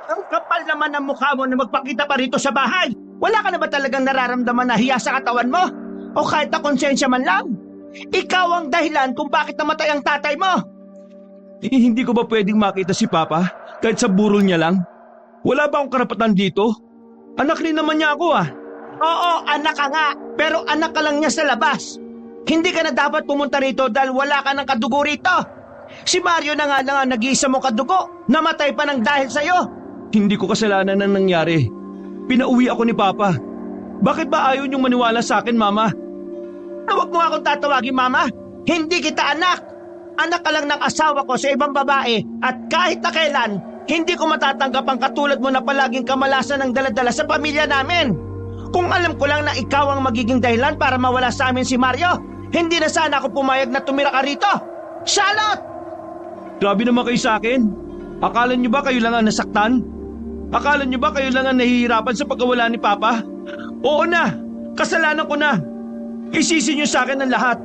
Ang kapal naman ng mukha mo na magpakita pa rito sa bahay. Wala ka na ba talagang nararamdaman na hiya sa katawan mo? O kahit na konsensya man lang? Ikaw ang dahilan kung bakit namatay ang tatay mo. Hindi ko ba pwedeng makita si Papa kahit sa burol niya lang? Wala ba akong karapatan dito? Anak rin naman niya ako ah. Oo, anak ka nga. Pero anak ka lang niya sa labas. Hindi ka na dapat pumunta rito dahil wala ka ng kadugo rito. Si Mario na nga ang nag-iisa mo kadugo. Namatay pa ng dahil sa'yo. Hindi ko kasalanan ang nangyari. Pinauwi ako ni Papa. Bakit ba ayaw niyong maniwala sa akin, Mama? Huwag mo akong tatawagin, Mama. Hindi kita anak. Anak ka lang ng asawa ko sa ibang babae at kahit na kailan, hindi ko matatanggap ang katulad mo na palaging kamalasan ng daladala sa pamilya namin. Kung alam ko lang na ikaw ang magiging dahilan para mawala sa amin si Mario, hindi na sana ako pumayag na tumira ka rito. Charlotte! Grabe naman kayo sa akin. Akala niyo ba kayo lang ang nasaktan? Akala niyo ba kayo lang ang nahihirapan sa pagkawala ni Papa? Oo na, kasalanan ko na. Isisi niyo sa akin ang lahat.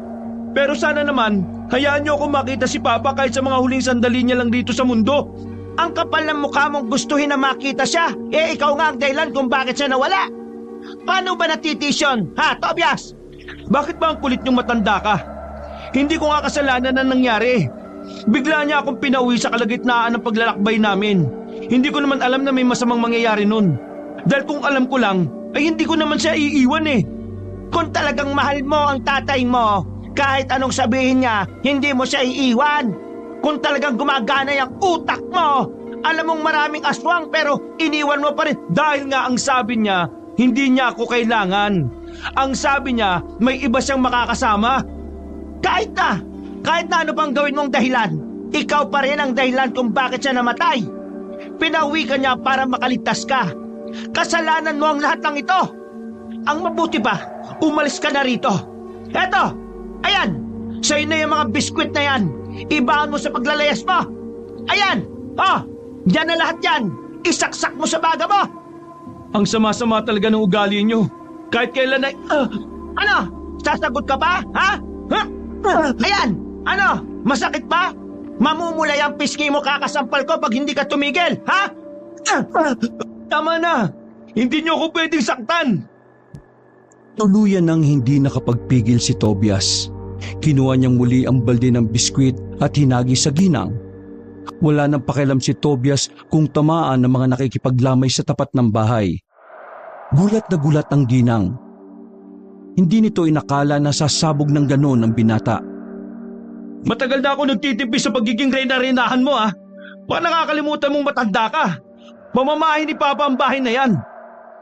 Pero sana naman, hayaan niyo ako makita si Papa kahit sa mga huling sandali niya lang dito sa mundo. Ang kapal ng mukha mong gustuhin na makita siya, ikaw nga ang dahilan kung bakit siya nawala. Paano ba natitisyon, ha, Tobias? Bakit ba ang kulit niyong matanda ka? Hindi ko nga kasalanan ang nangyari. Bigla niya akong pinauwi sa kalagitnaan ng paglalakbay namin. Hindi ko naman alam na may masamang mangyayari nun. Dahil kung alam ko lang, ay hindi ko naman siya iiwan eh. Kung talagang mahal mo ang tatay mo, kahit anong sabihin niya, hindi mo siya iiwan. Kung talagang gumagana yung utak mo, alam mong maraming aswang pero iniwan mo pa rin. Dahil nga ang sabi niya, hindi niya ako kailangan. Ang sabi niya, may iba siyang makakasama. Kahit na ano pang gawin mong dahilan, ikaw pa rin ang dahilan kung bakit siya namatay. Pinauwi ka niya para makaligtas ka. Kasalanan mo ang lahat ng ito. Ang mabuti pa, umalis ka na rito. Eto, ayan, sa'yo na yung mga biskwit na yan. Ibaon mo sa paglalayas mo. Ayan, yan na lahat yan. Isaksak mo sa baga mo. Ang sama-sama talaga ng ugali niyo. Kahit kailan ay... Ano? Sasagot ka pa? Ha? Ayan! Ano? Masakit ba? Mamumulay ang pisngi mo kakasampal ko pag hindi ka tumigil, ha? Tama na! Hindi niyo ako pwedeng saktan! Tuluyan nang hindi nakapagpigil si Tobias. Kinuha niyang muli ang balde ng biskwit at hinagi sa ginang. Wala nang pakialam si Tobias kung tamaan ng mga nakikipaglamay sa tapat ng bahay. Gulat na gulat ang ginang. Hindi nito inakala na sasabog ng ganon ang binata. Matagal na ako nagtitipi sa pagiging reyna-renahan mo ah. Baka nakakalimutan mong matanda ka. Mamamahay ni Papa ang bahay na yan.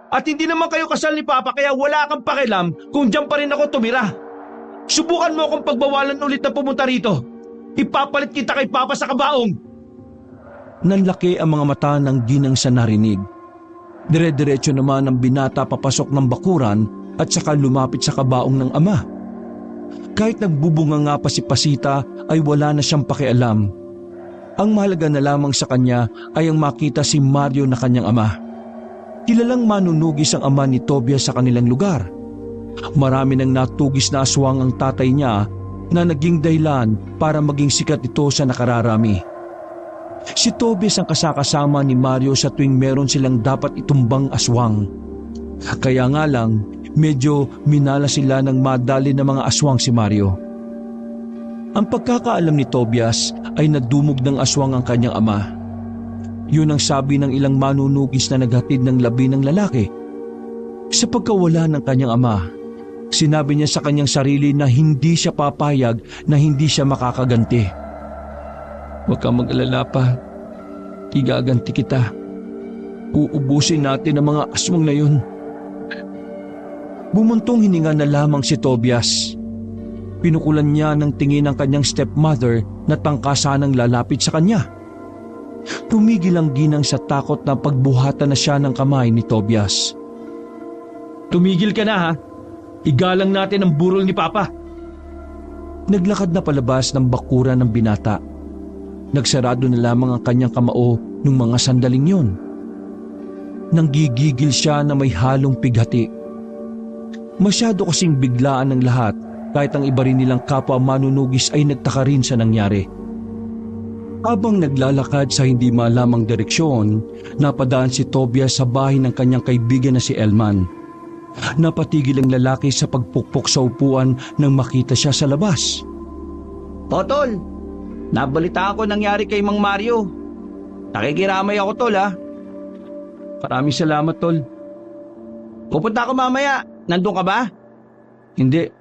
At hindi naman kayo kasal ni Papa kaya wala kang pakialam kung diyan pa rin ako tumira. Subukan mo akong pagbawalan ulit na pumunta rito. Ipapalit kita kay Papa sa kabaong. Nanlaki ang mga mata ng ginang sa narinig. Dire-diretso naman ang binata papasok ng bakuran at saka lumapit sa kabaong ng ama. Kahit nagbubunga nga pa si Pasita ay wala na siyang pakialam. Ang mahalaga na lamang sa kanya ay ang makita si Mario na kanyang ama. Kilalang manunugis ang ama ni Tobias sa kanilang lugar. Marami nang natugis na aswang ang tatay niya na naging dahilan para maging sikat ito sa nakararami. Si Tobias ang kasakasama ni Mario sa tuwing meron silang dapat itumbang aswang. Kaya nga lang, medyo minala sila ng madali na mga aswang si Mario. Ang pagkakaalam ni Tobias ay nadumog ng aswang ang kanyang ama. Yun ang sabi ng ilang manunugis na naghatid ng labi ng lalaki. Sa pagkawala ng kanyang ama, sinabi niya sa kanyang sarili na hindi siya papayag na hindi siya makakaganti. Huwag kang mag-alala pa. Igaganti kita. Uubusin natin ang mga aswang na yun. Bumuntong hininga na lamang si Tobias. Pinukulan niya ng tingin ang kanyang stepmother na tangkasanang lalapit sa kanya. Tumigil ang ginang sa takot na pagbuhatan na siya ng kamay ni Tobias. Tumigil ka na ha. Igalang natin ang burol ni Papa. Naglakad na palabas ng bakuran ng binata. Nagsarado na lamang ang kanyang kamao nung mga sandaling yun. Nanggigigil siya na may halong pighati. Masyado kasing biglaan ng lahat kahit ang iba rin nilang kapwa manunugis ay nagtaka rin sa nangyari. Habang naglalakad sa hindi malamang direksyon, napadaan si Tobias sa bahay ng kanyang kaibigan na si Elman. Napatigil ang lalaki sa pagpukpok sa upuan nang makita siya sa labas. Tol, nabalita ako nangyari kay Mang Mario. Nakikiramay ako, Tol, ha? Maraming salamat, Tol. Pupunta ako mamaya. Nandun ka ba? Hindi.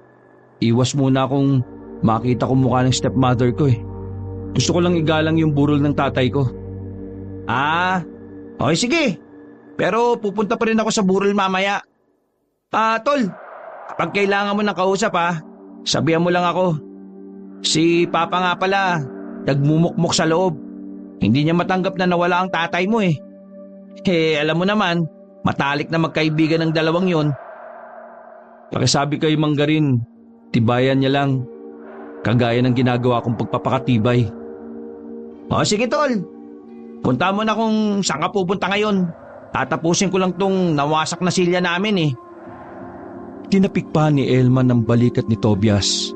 Iwas muna akong makita ko mukha ng stepmother ko eh. Gusto ko lang igalang yung burol ng tatay ko. Okay sige. Pero pupunta pa rin ako sa burol mamaya. Tol, kapag kailangan mo ng kausap sabihan mo lang ako. Si Papa nga pala, nagmumukmok sa loob. Hindi niya matanggap na nawala ang tatay mo eh. Alam mo naman, matalik na magkaibigan ng dalawang yon. Pakisabi kay Manggarin, tibayan niya lang. Kagaya ng ginagawa kong pagpapakatibay. Sige tol, punta mo na kung saan ka pupunta ngayon. Tatapusin ko lang tong nawasak na silya namin eh. Tinapik pa ni Elman ang balikat ni Tobias.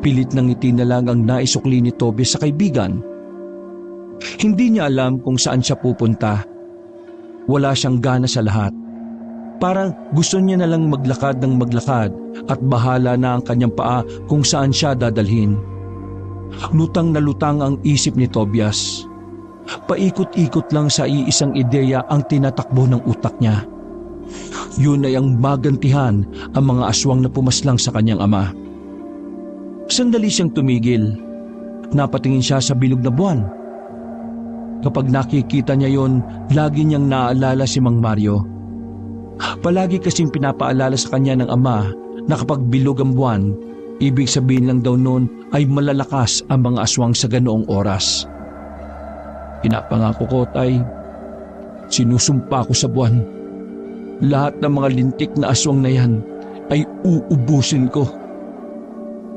Pilit ng ngiti na lang ang naisukli ni Tobias sa kaibigan. Hindi niya alam kung saan siya pupunta. Wala siyang gana sa lahat. Parang gusto niya na lang maglakad ng maglakad at bahala na ang kanyang paa kung saan siya dadalhin. Lutang na lutang ang isip ni Tobias. Paikot-ikot lang sa iisang ideya ang tinatakbo ng utak niya. Yun ay ang magantihan ang mga aswang na pumaslang sa kanyang ama. Sandali siyang tumigil. Napatingin siya sa bilog na buwan. Kapag nakikita niya yon, lagi niyang naaalala si Mang Mario. Palagi kasing pinapaalala sa kanya ng ama na kapag bilog ang buwan, ibig sabihin lang daw noon ay malalakas ang mga aswang sa ganoong oras. Pinapangako ko, Tay, sinusumpa ko sa buwan. Lahat ng mga lintik na aswang na yan ay uubusin ko.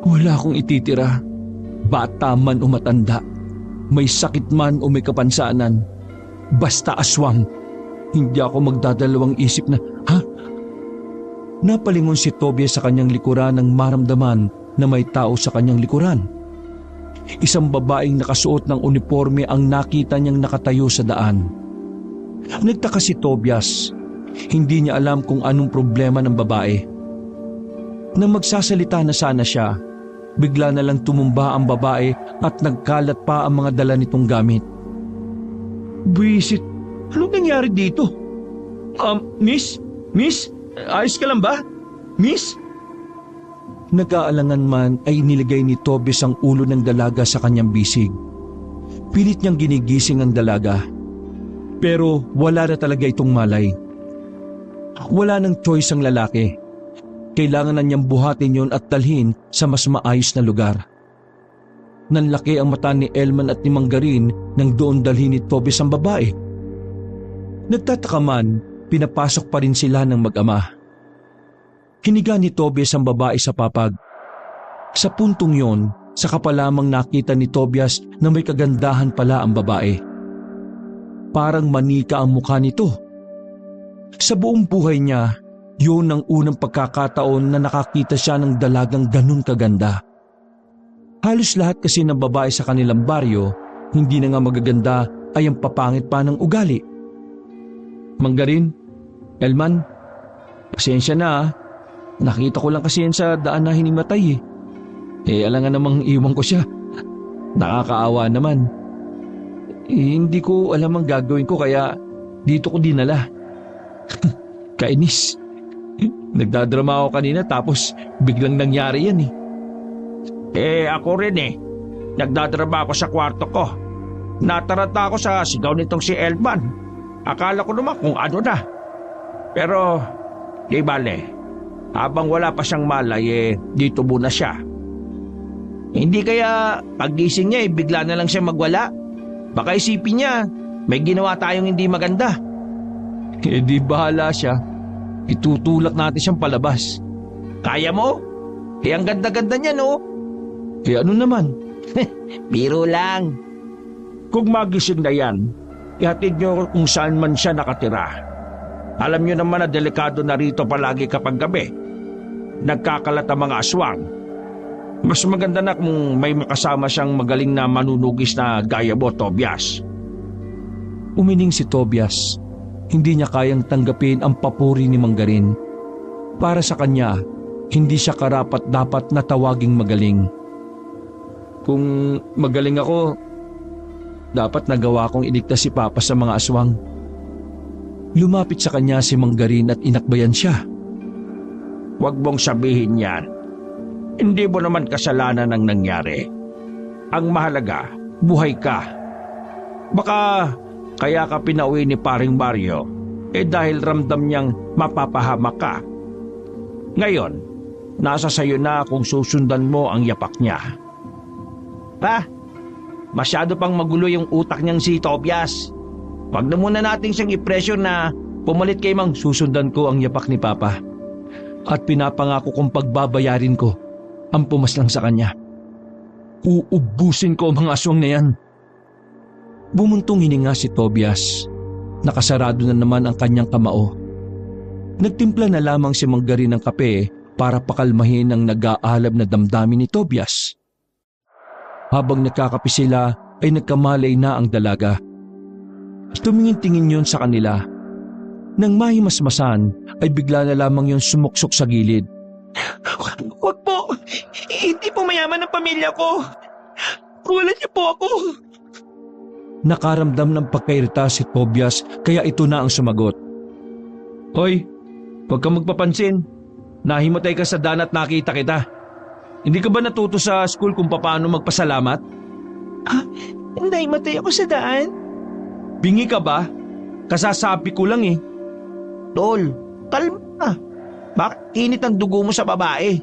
Wala akong ititira, bata man o matanda, may sakit man o may kapansanan. Basta aswang, hindi ako magdadalawang isip na, Napalingon si Tobias sa kanyang likuran nang maramdaman na may tao sa kanyang likuran. Isang babaeng nakasuot ng uniforme ang nakita niyang nakatayo sa daan. Nagtaka si Tobias. Hindi niya alam kung anong problema ng babae. Nang magsasalita na sana siya, bigla na lang tumumba ang babae at nagkalat pa ang mga dala nitong gamit. Buisit, anong nangyari dito? Miss? Ayos ka lang ba? Miss? Nag-aalangan man ay nilagay ni Tobias ang ulo ng dalaga sa kanyang bisig. Pilit niyang ginigising ang dalaga. Pero wala na talaga itong malay. Wala nang choice ang lalaki. Kailangan na niyang buhatin yon at dalhin sa mas maayos na lugar. Nanlaki ang mata ni Elman at ni Manggarin nang doon dalhin ni Tobias ang babae. Nagtataka man, pinapasok pa rin sila ng mag-ama. Hiniga ni Tobias ang babae sa papag. Sa puntong yon, saka pa lamang nakita ni Tobias na may kagandahan pala ang babae. Parang manika ang mukha nito. Sa buong buhay niya, yun ang unang pagkakataon na nakakita siya ng dalagang ganun kaganda. Halos lahat kasi ng babae sa kanilang baryo, hindi na nga magaganda ay ang papangit pa ng ugali. Manggarin, Elman, pasensya na. Nakita ko lang kasi yan sa daan na hinimatay eh. Alangan namang iwan ko siya. Nakakaawa naman. Hindi ko alam ang gagawin ko kaya dito ko dinala. Kainis. Nagdadrama ako kanina tapos biglang nangyari yan Ako rin Nagdadrama ako sa kwarto ko. Nataranta ako sa sigaw nitong si Elman. Akala ko naman kung ano na. Pero, di bale, habang wala pa siyang malay dito muna siya. Hindi kaya pagising niya bigla na lang siya magwala. Baka isipin niya, may ginawa tayong hindi maganda. Di bahala siya. Itutulak natin siyang palabas. Kaya mo? Ang ganda-ganda niya no? Ano naman? Biro lang. Kung magising na yan, ihatid niyo kung saan man siya nakatira. Alam niyo naman na delikado na rito palagi kapag gabi. Nagkakalat ang mga aswang. Mas maganda na kung may makasama siyang magaling na manunugis na gaya mo, Tobias. Umiling si Tobias. Hindi niya kayang tanggapin ang papuri ni Manggarin. Para sa kanya, hindi siya karapat-dapat na tawaging magaling. Kung magaling ako, dapat nagawa kong iligtas si Papa sa mga aswang. Lumapit sa kanya si Manggarin at inakbayan siya. Huwag mong sabihin yan. Hindi mo naman kasalanan ang nangyari. Ang mahalaga, buhay ka. Baka kaya ka pinauwi ni paring Mario dahil ramdam niyang mapapahamak ka. Ngayon, nasa sayo na kung susundan mo ang yapak niya. Pa, masyado pang magulo yung utak niyang si Tobias. Huwag na muna natin siyang i-pressure na pumalit kay Mang. Susundan ko ang yapak ni Papa. At pinapangako kong pagbabayarin ko ang pumaslang sa kanya. Uubusin ko ang mga aswang na yan. Bumuntong hininga si Tobias. Nakasarado na naman ang kanyang kamao. Nagtimpla na lamang si Manggarin ng kape para pakalmahin ang nag-aalab na damdamin ni Tobias. Habang nakakape sila ay nagkamalay na ang dalaga. Tumingin-tingin yun sa kanila. Nang mahimasmasan ay bigla na lamang yun sumuksok sa gilid. Huwag po! Hindi po mayaman ang pamilya ko! Tuwalan niyo po ako! Nakaramdam ng pagkairita si Tobias kaya ito na ang sumagot. Hoy, huwag kang magpapansin. Nahimatay ka sa daan at nakita kita. Hindi ka ba natuto sa school kung paano magpasalamat? Naimatay ako sa daan? Bingi ka ba? Kasasabi ko lang eh. Tol, kalma. Bakit init ang dugo mo sa babae?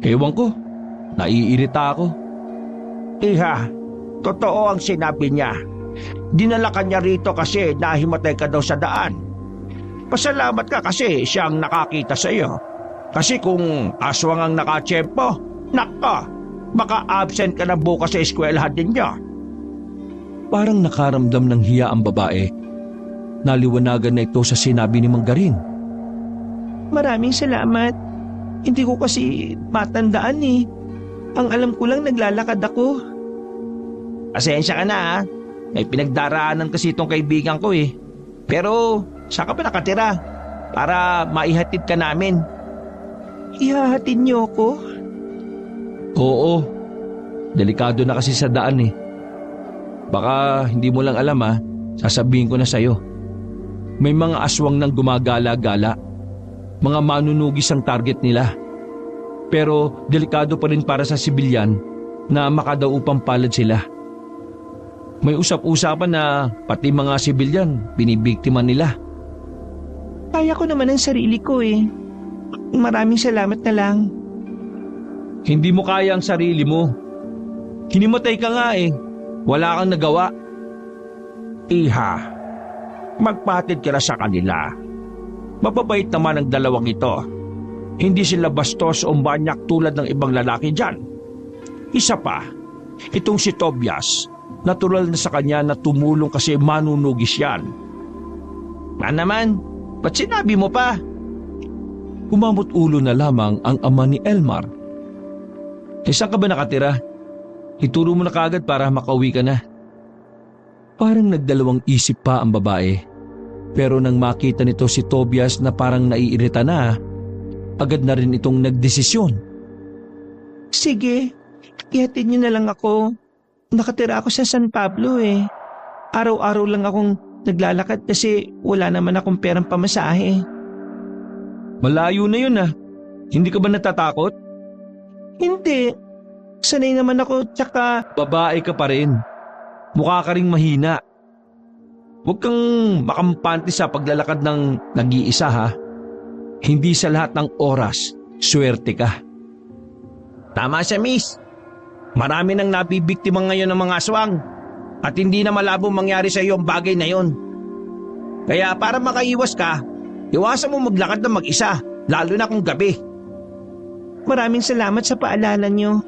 Ewan ko, naiirita ako. Iha, totoo ang sinabi niya. Dinala ka niya rito kasi nahimatay ka daw sa daan. Pasalamat ka kasi siyang nakakita sa iyo. Kasi kung aswang ang nakatsyempo, naka, baka absent ka na bukas sa eskwelahan din niya. Parang nakaramdam ng hiya ang babae. Naliwanagan na ito sa sinabi ni Manggarin. Maraming salamat. Hindi ko kasi matandaan eh. Ang alam ko lang naglalakad ako. Pasensya ka na ha. May pinagdaraanan kasi itong kaibigan ko eh. Pero saan ka pa nakatira? Para maihatid ka namin. Ihahatid niyo ako? Oo, delikado na kasi sa daan eh. Baka hindi mo lang alam ha, sasabihin ko na sa'yo. May mga aswang nang gumagala-gala. Mga manunugis ang target nila. Pero delikado pa rin para sa sibilyan na makadaupang palad sila. May usap-usapan na pati mga sibilyan binibiktima nila. Kaya ko naman ang sarili ko eh. Maraming salamat na lang. Hindi mo kaya ang sarili mo. Hinimatay ka nga eh. Wala kang nagawa. Iha, magpatid ka na sa kanila. Mababait naman ang dalawang ito. Hindi sila bastos o manyak tulad ng ibang lalaki dyan. Isa pa, itong si Tobias, natural na sa kanya na tumulong kasi manunugis yan. Naman, ba't sinabi mo pa? Kumamot ulo na lamang ang ama ni Elmar. Saan ka ba nakatira? Ituro mo na kaagad para makauwi ka na. Parang nagdalawang isip pa ang babae. Pero nang makita nito si Tobias na parang naiirita na, agad na rin itong nagdesisyon. Sige, ihatid niyo na lang ako. Nakatira ako sa San Pablo eh. Araw-araw lang akong naglalakad kasi wala naman akong perang pamasahe. Malayo na yun ah. Hindi ka ba natatakot? Hindi. Sanay naman ako tsaka... Babae ka pa rin. Mukha ka ring mahina. Huwag kang makampante sa paglalakad ng nag-iisa ha. Hindi sa lahat ng oras, swerte ka. Tama siya, miss. Marami nang nabibiktima ngayon ng mga aswang at hindi na malabong mangyari sa iyo ang bagay na yon. Kaya para makaiwas ka, iwasan mo maglakad ng mag-isa, lalo na kung gabi. Maraming salamat sa paalala niyo.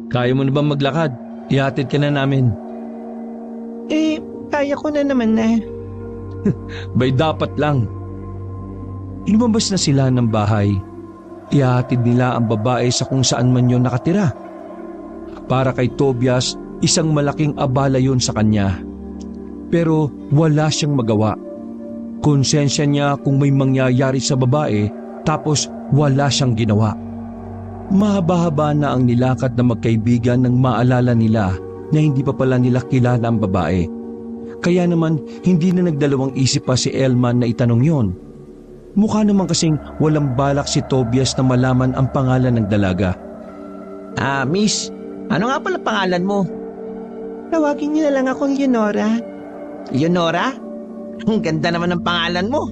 Kaya mo na ba maglakad? Ihatid ka na namin. Kaya ko na naman na. Bay dapat lang. Lumabas na sila ng bahay. Ihahatid nila ang babae sa kung saan man yun nakatira. Para kay Tobias, isang malaking abala yun sa kanya. Pero wala siyang magawa. Konsensya niya kung may mangyayari sa babae, tapos wala siyang ginawa. Mahaba-haba na ang nilakad na magkaibigan nang maalala nila na hindi pa pala nila kilala ang babae. Kaya naman hindi na nagdalawang isip pa si Elman na itanong yon. Mukha naman kasing walang balak si Tobias na malaman ang pangalan ng dalaga. Miss, ano nga pala pangalan mo? Tawagin niyo na lang akong Leonora. Leonora? Ang ganda naman ng pangalan mo.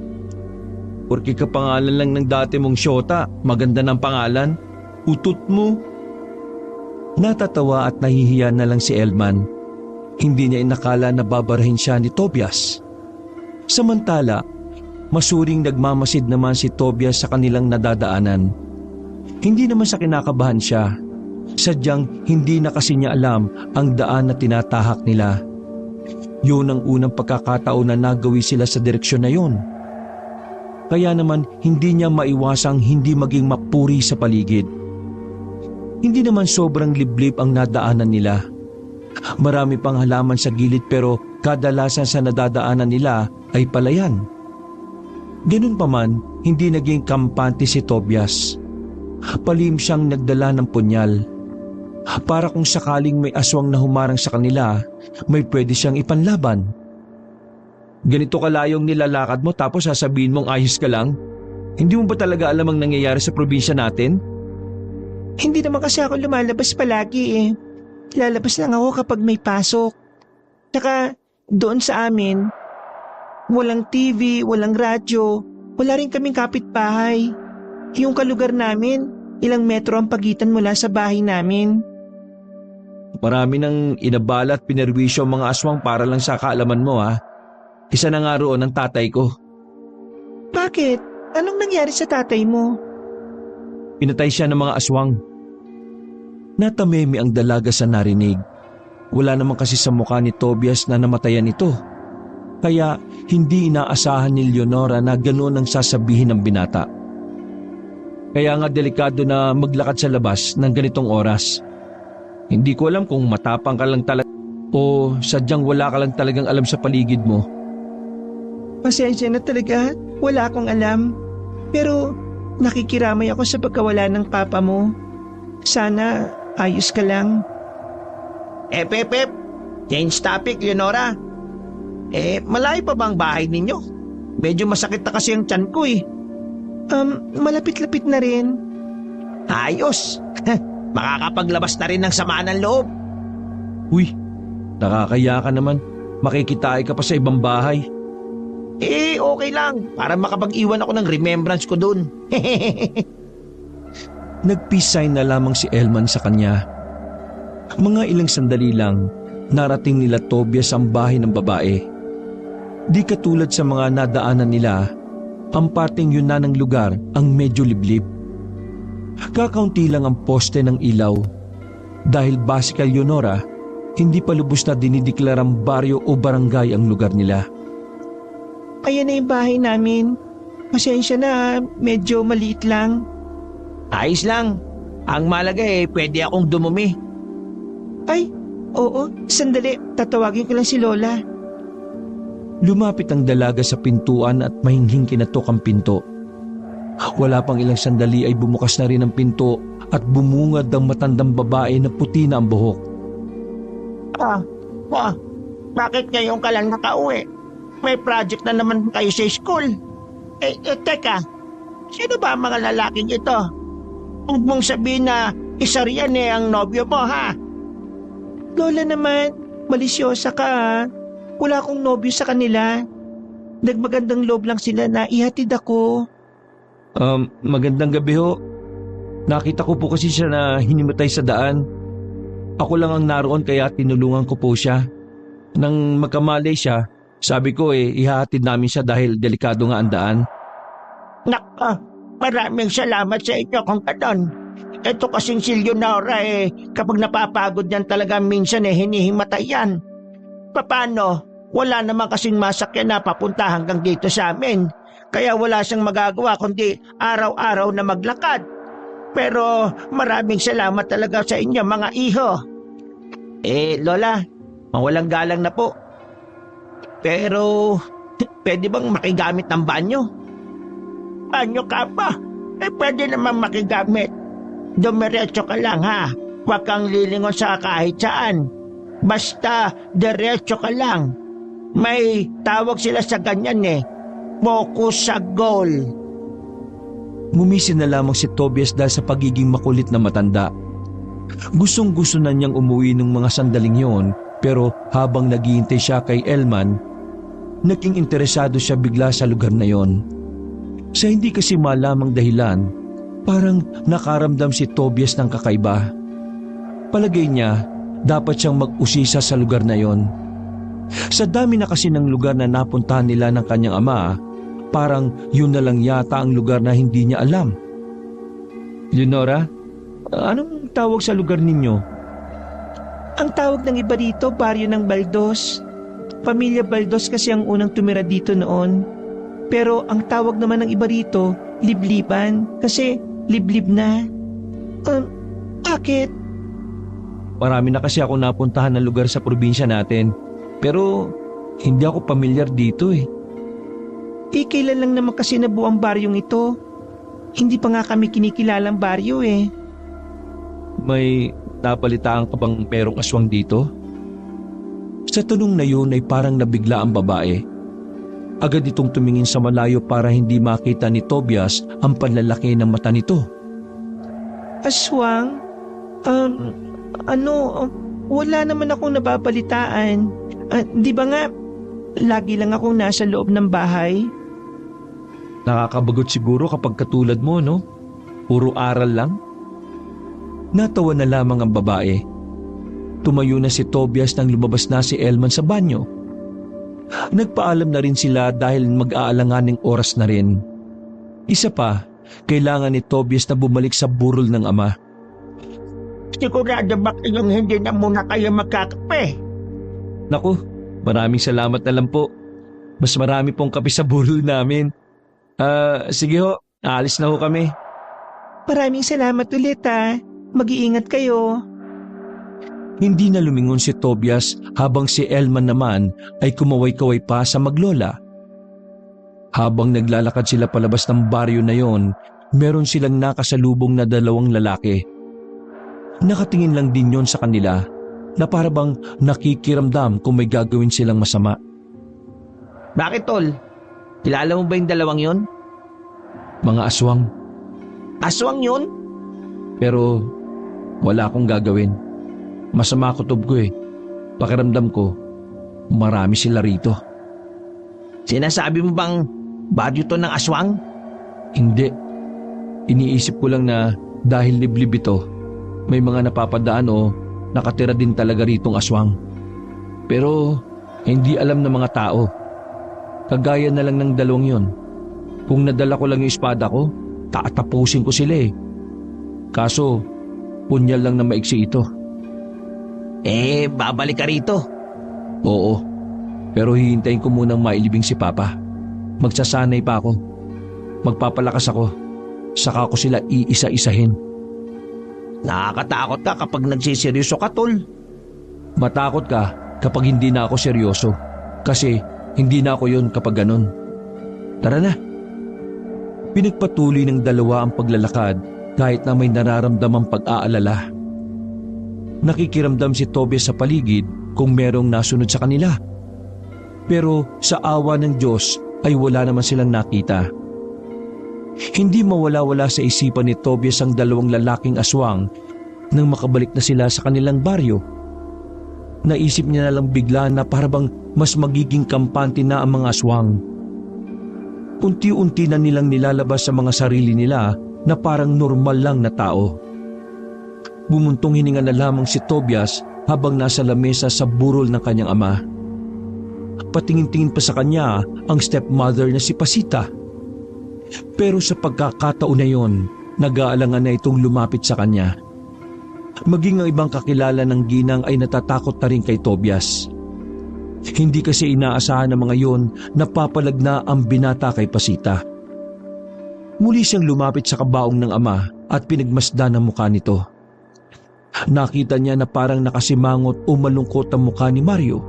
Porque kapangalan lang ng dati mong syota, maganda ng pangalan, utot mo. Natatawa at nahihiya na lang si Elman. Hindi niya inakala na babarahin siya ni Tobias. Samantala, masuring nagmamasid naman si Tobias sa kanilang nadadaanan. Hindi naman sa kinakabahan siya. Sadyang hindi na kasi niya alam ang daan na tinatahak nila. Yun ang unang pagkakataon na nagawi sila sa direksyon na yun. Kaya naman hindi niya maiwasang hindi maging mapuri sa paligid. Hindi naman sobrang liblib ang nadaanan nila. Marami pang halaman sa gilid pero kadalasan sa nadadaanan nila ay palayan. Ganun pa man, hindi naging kampante si Tobias. Palim siyang nagdala ng punyal. Para kung sakaling may aswang na humarang sa kanila, may pwede siyang ipanlaban. Ganito kalayong nilalakad mo tapos sasabihin mong ayos ka lang? Hindi mo ba talaga alam ang nangyayari sa probinsya natin? Hindi naman kasi ako lumalabas palagi eh. Lalabas lang ako kapag may pasok. Tsaka doon sa amin, walang TV, walang radyo, wala rin kaming kapitbahay. Yung kalugar namin, ilang metro ang pagitan mula sa bahay namin. Marami nang inabala at pinerwisyo ang mga aswang para lang sa kaalaman mo ha. Isa na nga roon ang tatay ko. Bakit? Anong nangyari sa tatay mo? Pinatay siya ng mga aswang. Natamemi ang dalaga sa narinig. Wala naman kasi sa mukha ni Tobias na namatayan ito. Kaya hindi inaasahan ni Leonora na ganoon ang sasabihin ng binata. Kaya nga delikado na maglakad sa labas ng ganitong oras. Hindi ko alam kung matapang ka lang talaga o sadyang wala ka lang talagang alam sa paligid mo. Pasensya na talaga, wala akong alam. Pero nakikiramay ako sa pagkawala ng papa mo. Sana ayos ka lang. Pep, change topic, Leonora. Malayo pa bang bahay ninyo? Medyo masakit na kasi ang tiyan ko eh. Malapit-lapit na rin. Ayos. Makakapaglabas na rin ng sama ng loob. Uy, nakakaya ka naman. Makikitay ka pa sa ibang bahay. Okay lang. Para makapag-iwan ako ng remembrance ko dun. Nag-peace sign na lamang si Elman sa kanya. Mga ilang sandali lang, narating nila Tobias ang bahay ng babae. Di katulad sa mga nadaanan nila, ang parteng yun na ng lugar ang medyo liblib. Kakaunti lang ang poste ng ilaw. Dahil base kay Leonora, hindi pa lubos na dinideklarang baryo o barangay ang lugar nila. Ayan na yung bahay namin. Pasensya na, medyo maliit lang. Ayos lang. Ang malaga pwede akong dumumi. Ay, oo, sandali, tatawagin ko lang si Lola. Lumapit ang dalaga sa pintuan at mahinghing kinatok ang pinto. Wala pang ilang sandali ay bumukas na rin ang pinto at bumungad ang matandang babae na puti na ang buhok. Bakit ngayon ka lang nakauwi? May project na naman kayo sa school. Teka, sino ba ang mga lalaking ito? Huwag mong sabihin na isa riyan ang nobyo mo, ha? Lola naman, malisyosa ka ha. Wala akong nobyo sa kanila. Nagmagandang loob lang sila na ihatid ako. Magandang gabi ho. Nakita ko po kasi siya na hinimatay sa daan. Ako lang ang naroon kaya tinulungan ko po siya. Nang magkamalay siya, sabi ko ihahatid namin siya dahil delikado nga ang daan. Maraming salamat sa inyo kung ganon. Ito kasing si Leonora kapag napapagod yan talaga minsan hinihimatay yan. Paano? Wala naman kasing masakyan na papunta hanggang dito sa amin. Kaya wala siyang magagawa kundi araw-araw na maglakad. Pero maraming salamat talaga sa inyo mga iho. Lola, mawalang galang na po. Pero, pwede bang makigamit ng banyo? Banyo ka pa? Pwede naman makigamit. Dumiretso ka lang ha. Huwag kang lilingon sa kahit saan. Basta, diretso ka lang. May tawag sila sa ganyan focus sa goal. Ngumisi na lamang si Tobias dahil sa pagiging makulit na matanda. Gustong-gusto na niyang umuwi ng mga sandaling yon, pero habang naghihintay siya kay Elman, naging interesado siya bigla sa lugar na yon. Sa hindi kasi malamang dahilan, parang nakaramdam si Tobias ng kakaiba. Palagay niya, dapat siyang mag-usisa sa lugar na yon. Sa dami na kasi ng lugar na napuntahan nila ng kanyang ama, parang yun na lang yata ang lugar na hindi niya alam. Leonora, anong tawag sa lugar ninyo? Ang tawag ng iba dito, baryo ng Baldos. Pamilya Baldos kasi ang unang tumira dito noon. Pero ang tawag naman ng iba dito, libliban. Kasi liblib na. Bakit? Marami na kasi ako napuntahan ng lugar sa probinsya natin. Pero hindi ako pamilyar dito Kailan lang naman kasi nabuo ang baryong ito. Hindi pa nga kami kinikilalang baryo May napalitaan ka bang merong aswang dito? Sa tanong na yun ay parang nabigla ang babae. Agad itong tumingin sa malayo para hindi makita ni Tobias ang panlalaki ng mata nito. Aswang? Wala naman akong nababalitaan. Di ba nga, lagi lang akong nasa loob ng bahay? Nakakabagot siguro kapag katulad mo, no? Puro aral lang. Natawa na lamang ang babae. Tumayo na si Tobias nang lumabas na si Elman sa banyo. Nagpaalam na rin sila dahil mag-aalanganing oras na rin. Isa pa, kailangan ni Tobias na bumalik sa burol ng ama. Sigurado ba kayong hindi na muna kayo magkakape? Naku, maraming salamat na lang po. Mas marami pong kape sa burol namin. Sige ho, aalis na ho kami. Maraming salamat ulit Mag-iingat kayo. Hindi na lumingon si Tobias habang si Elman naman ay kumaway-kaway pa sa maglola. Habang naglalakad sila palabas ng baryo na yon, meron silang nakasalubong na dalawang lalaki. Nakatingin lang din yon sa kanila na parabang nakikiramdam kung may gagawin silang masama. Bakit tol? Kilala mo ba yung dalawang yon? Mga aswang. Aswang yun? Pero wala akong gagawin. Masama kutob ko Pakiramdam ko, marami sila rito. Sinasabi mo bang badyo to ng aswang? Hindi. Iniisip ko lang na dahil liblib ito, may mga napapadaan o nakatira din talaga ritong aswang. Pero hindi alam ng mga tao. Kagaya na lang ng dalawang yon. Kung nadala ko lang yung espada ko, tatapusin ko sila Kaso, punyal lang na maiksi ito. Babalik ka rito. Oo, pero hihintayin ko munang mailibing si Papa. Magsasanay pa ako. Magpapalakas ako. Saka ko sila iisa-isahin. Nakakatakot ka kapag nagsiseryoso ka, tol. Matakot ka kapag hindi na ako seryoso. Kasi hindi na ako yun kapag ganun. Tara na. Pinagpatuloy ng dalawa ang paglalakad kahit na may nararamdamang pag-aalala. Nakikiramdam si Tobias sa paligid kung merong nasunod sa kanila. Pero sa awa ng Diyos ay wala naman silang nakita. Hindi mawala-wala sa isipan ni Tobias ang dalawang lalaking aswang nang makabalik na sila sa kanilang baryo. Naisip niya na lang bigla na parabang mas magiging kampante na ang mga aswang. Unti-unti na nilang nilalabas sa mga sarili nila na parang normal lang na tao. Bumuntong hininga na lamang si Tobias habang nasa lamesa sa burol ng kanyang ama. Patingin-tingin pa sa kanya ang stepmother na si Pasita. Pero sa pagkakataon na yon, nag-aalangan na itong lumapit sa kanya. Maging ang ibang kakilala ng ginang ay natatakot na rin kay Tobias. Hindi kasi inaasahan ng mga yon na papalag na ang binata kay Pasita. Muli siyang lumapit sa kabaong ng ama at pinagmasdan ang mukha nito. Nakita niya na parang nakasimangot o malungkot ang mukha ni Mario.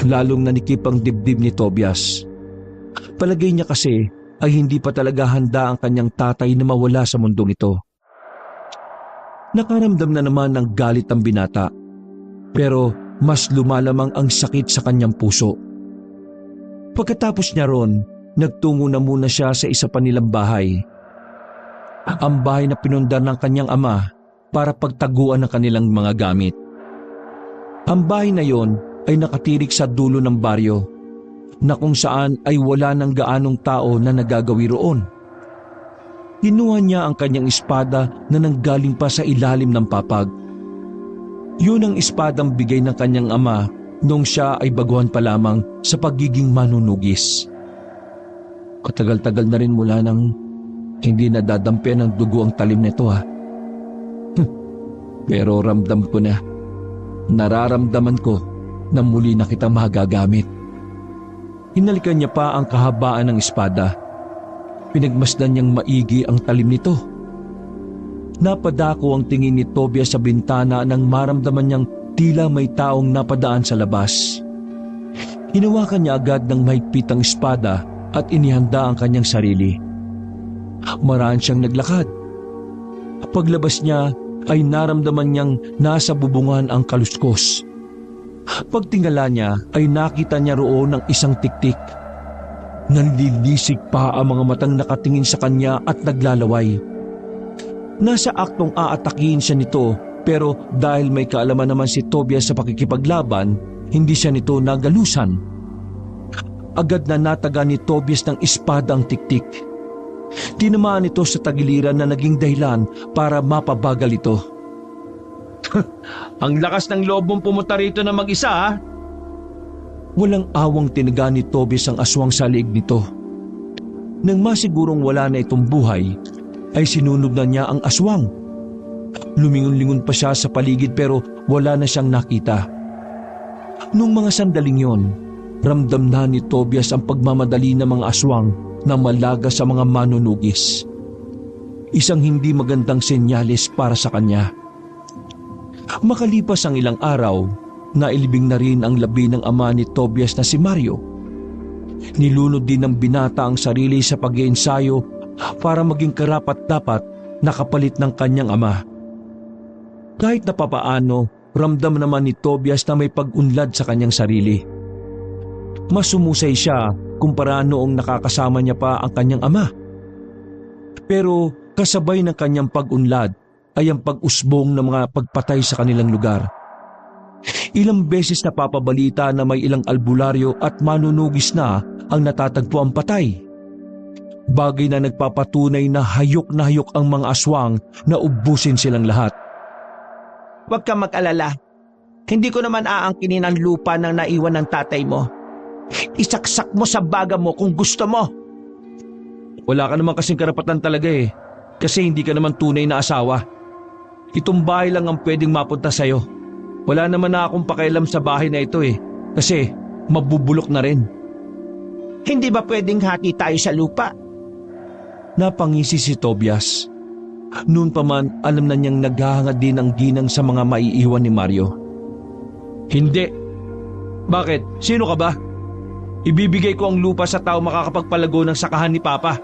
Lalong nanikip ang dibdib ni Tobias. Palagay niya kasi ay hindi pa talaga handa ang kanyang tatay na mawala sa mundong ito. Nakaramdam na naman ng galit ang binata, pero mas lumalamang ang sakit sa kanyang puso. Pagkatapos niya ron, nagtungo na muna siya sa isa pa nilang bahay. Ang bahay na pinundar ng kanyang ama para pagtaguan ng kanilang mga gamit. Ang bahay na yon ay nakatirik sa dulo ng baryo, na kung saan ay wala ng gaanong tao na nagagawi roon. Kinuha niya ang kanyang espada na nanggaling pa sa ilalim ng papag. Yun ang espadang bigay ng kanyang ama nung siya ay baguhan pa lamang sa pagiging manunugis. Katagal-tagal na rin mula nang hindi nadadampian ng dugo ang talim nito ha. Pero ramdam ko na, nararamdaman ko na muli na kita magagamit. Hinalikan niya pa ang kahabaan ng espada. Pinagmasdan niyang maigi ang talim nito. Napadako ang tingin ni Tobias sa bintana nang maramdaman niyang tila may taong napadaan sa labas. Hinawakan niya agad ng mahigpit ang espada at inihanda ang kanyang sarili. Maraan siyang naglakad. Paglabas niya ay naramdaman niyang nasa bubungan ang kaluskos. Pagtingala niya ay nakita niya roon ang isang tiktik. Nanlilisik pa ang mga matang nakatingin sa kanya at naglalaway. Nasa aktong aatakihin siya nito, pero dahil may kaalaman naman si Tobias sa pakikipaglaban, hindi siya nito nagalusan. Agad na nataga ni Tobias ng espada ang tiktik. Tinamaan ito sa tagiliran na naging dahilan para mapabagal ito. Ang lakas ng loob mong pumunta rito na mag-isa ha? Walang awang tinaga ni Tobias ang aswang sa liig nito. Nang masigurong wala na itong buhay, ay sinunog na niya ang aswang. Lumingon-lingon pa siya sa paligid pero wala na siyang nakita. Nung mga sandaling yon, ramdam na ni Tobias ang pagmamadali ng mga aswang na malaga sa mga manunugis. Isang hindi magandang senyales para sa kanya. Makalipas ang ilang araw, nailibing na rin ang labi ng ama ni Tobias na si Mario. Nilunod din ng binata ang sarili sa pag-iensayo para maging karapat-dapat na kapalit ng kanyang ama. Kahit na papaano, ramdam naman ni Tobias na may pag-unlad sa kanyang sarili. Mas sumusay siya kumpara noong nakakasama niya pa ang kanyang ama. Pero kasabay ng kanyang pag-unlad ay ang pag-usbong ng mga pagpatay sa kanilang lugar. Ilang beses na papabalita na may ilang albularyo at manunugis na ang natatagpo ang patay. Bagay na nagpapatunay na hayok ang mga aswang na ubusin silang lahat. Huwag kang mag-alala. Hindi ko naman aangkinin ang lupa ng naiwan ng tatay mo. Isaksak mo sa baga mo kung gusto mo. Wala ka naman kasing karapatan talaga eh. Kasi hindi ka naman tunay na asawa. Itong bahay lang ang pwedeng mapunta sa'yo. Wala naman na akong pakialam sa bahay na ito eh. Kasi mabubulok na rin. Hindi ba pwedeng hati tayo sa lupa? Napangisi si Tobias. Noon pa man alam na niyang naghahangad din ang ginang sa mga maiiwan ni Mario. Hindi. Bakit? Sino ka ba? Ibibigay ko ang lupa sa tao makakapagpalago ng sakahan ni Papa.